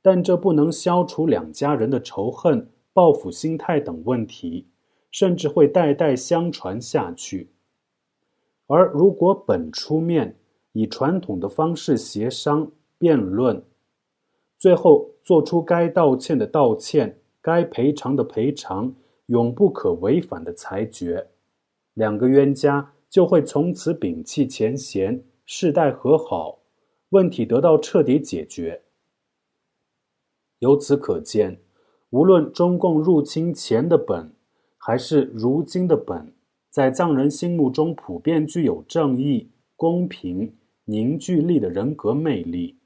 B: 但这不能消除两家人的仇恨、报复心态等问题，甚至会代代相传下去。而如果本出面，以传统的方式协商、辩论，最后做出该道歉的道歉、该赔偿的赔偿，永不可违反的裁决，两个冤家就会从此摒弃前嫌，世代和好，问题得到彻底解决。由此可见，无论中共入侵前的本，还是如今的本，在藏人心目中普遍具有正义、公平、凝聚力的人格魅力。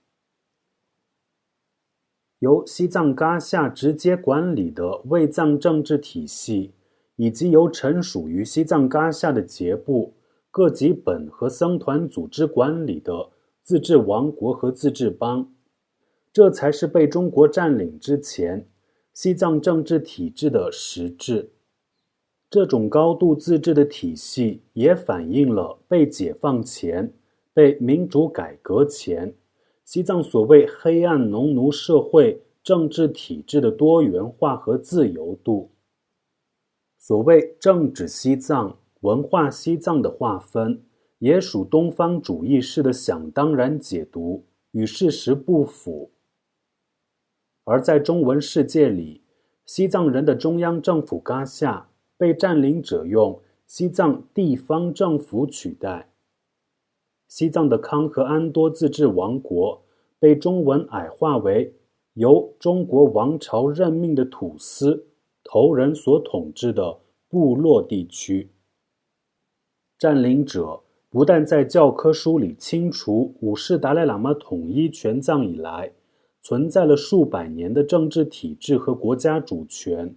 B: 由西藏噶夏直接管理的卫藏政治体系，以及由臣属于西藏噶夏的节部、各级本和僧团组织管理的自治王国和自治邦，这才是被中国占领之前西藏政治体制的实质。这种高度自治的体系也反映了被解放前、被民主改革前西藏所谓黑暗农奴社会政治体制的多元化和自由度。所谓政治西藏、文化西藏的划分，也属东方主义式的想当然解读，与事实不符。而在中文世界里，西藏人的中央政府噶夏被占领者用西藏地方政府取代。西藏的康和安多自治王国被中文矮化为由中国王朝任命的土司头人所统治的部落地区。占领者不但在教科书里清除五世达赖喇嘛统一全藏以来存在了数百年的政治体制和国家主权，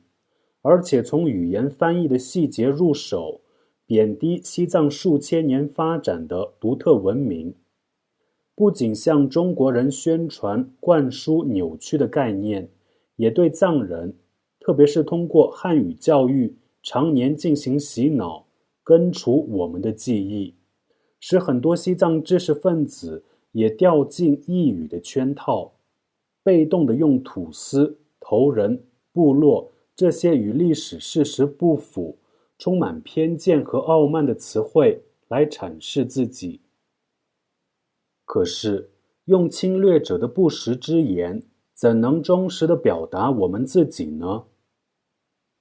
B: 而且从语言翻译的细节入手，贬低西藏数千年发展的独特文明，不仅向中国人宣传灌输扭曲的概念，也对藏人，特别是通过汉语教育常年进行洗脑，根除我们的记忆，使很多西藏知识分子也掉进异语的圈套，被动地用土司、头人、部落这些与历史事实不符、充满偏见和傲慢的词汇来阐释自己。可是，用侵略者的不实之言，怎能忠实地表达我们自己呢？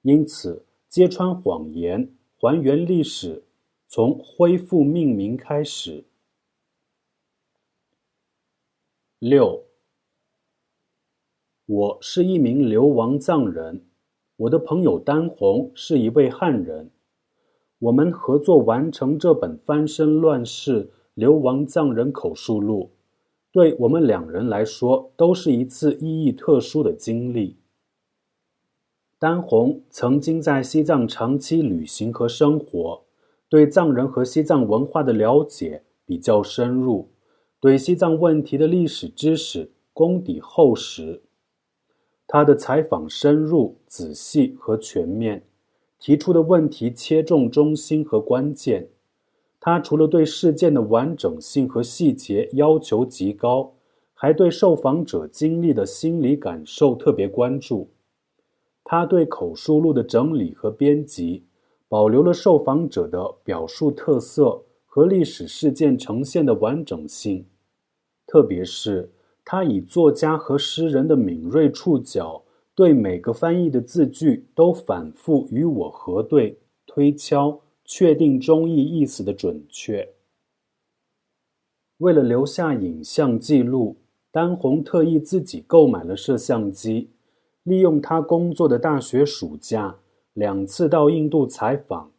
B: 因此，揭穿谎言，还原历史，从恢复命名开始。6. 我是一名流亡藏人，我的朋友丹红是一位汉人。我们合作完成这本翻身乱世流亡藏人口述录，对我们两人来说都是一次意义特殊的经历。丹红曾经在西藏长期旅行和生活，对藏人和西藏文化的了解比较深入，对西藏问题的历史知识功底厚实。他的采访深入、仔细和全面，提出的问题切中中心和关键。他除了对事件的完整性和细节要求极高，还对受访者经历的心理感受特别关注。他对口述录的整理和编辑，保留了受访者的表述特色和历史事件呈现的完整性。特别是他以作家和诗人的敏锐触角，对每个翻译的字句都反复与我核对、推敲，确定中译意思的准确。为了留下影像记录，丹红特意自己购买了摄像机，利用他工作的大学暑假2次到印度采访。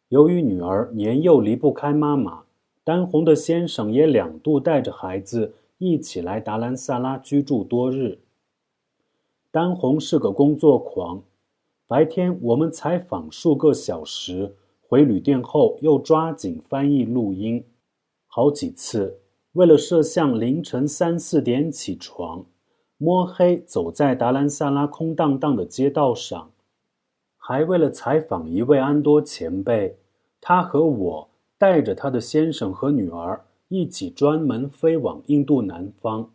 B: 由于女儿年幼离不开妈妈，丹红的先生也2度带着孩子一起来达兰萨拉居住多日。丹红是个工作狂，白天我们采访数个小时，回旅店后又抓紧翻译录音。好几次为了摄像凌晨3、4点起床，摸黑走在达兰萨拉空荡荡的街道上。还为了采访一位安多前辈，他和我带着他的先生和女儿一起专门飞往印度南方。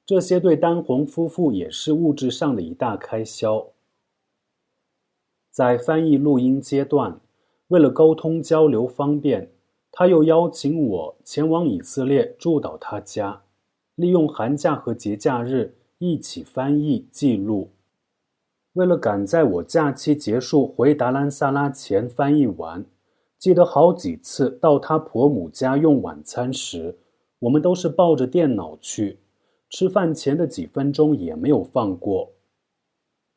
B: 这些对丹红夫妇也是物质上的一大开销。在翻译录音阶段，为了沟通交流方便，他又邀请我前往以色列住到他家，利用寒假和节假日一起翻译记录。为了赶在我假期结束回达兰萨拉前翻译完，记得好几次到他婆母家用晚餐时，我们都是抱着电脑去，吃饭前的几分钟也没有放过。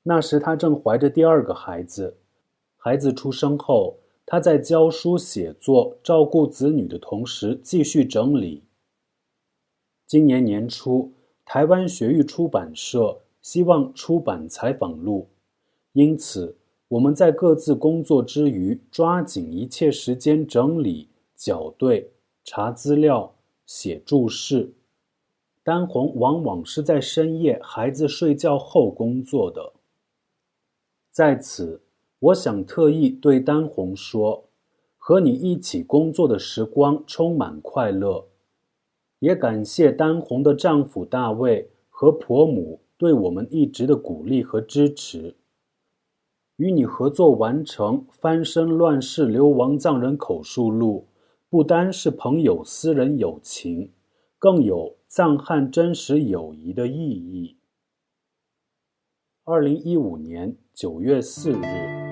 B: 那时他正怀着第二个孩子，孩子出生后，他在教书写作、照顾子女的同时继续整理。今年年初，台湾学域出版社希望出版采访录，因此我们在各自工作之余，抓紧一切时间整理、校对、查资料、写注释。丹红往往是在深夜孩子睡觉后工作的。在此，我想特意对丹红说，和你一起工作的时光充满快乐。也感谢丹红的丈夫大卫和婆母对我们一直的鼓励和支持。与你合作完成《翻身乱世流亡藏人口述录》，不单是朋友私人友情，更有藏汉真实友谊的意义。2015年9月4日。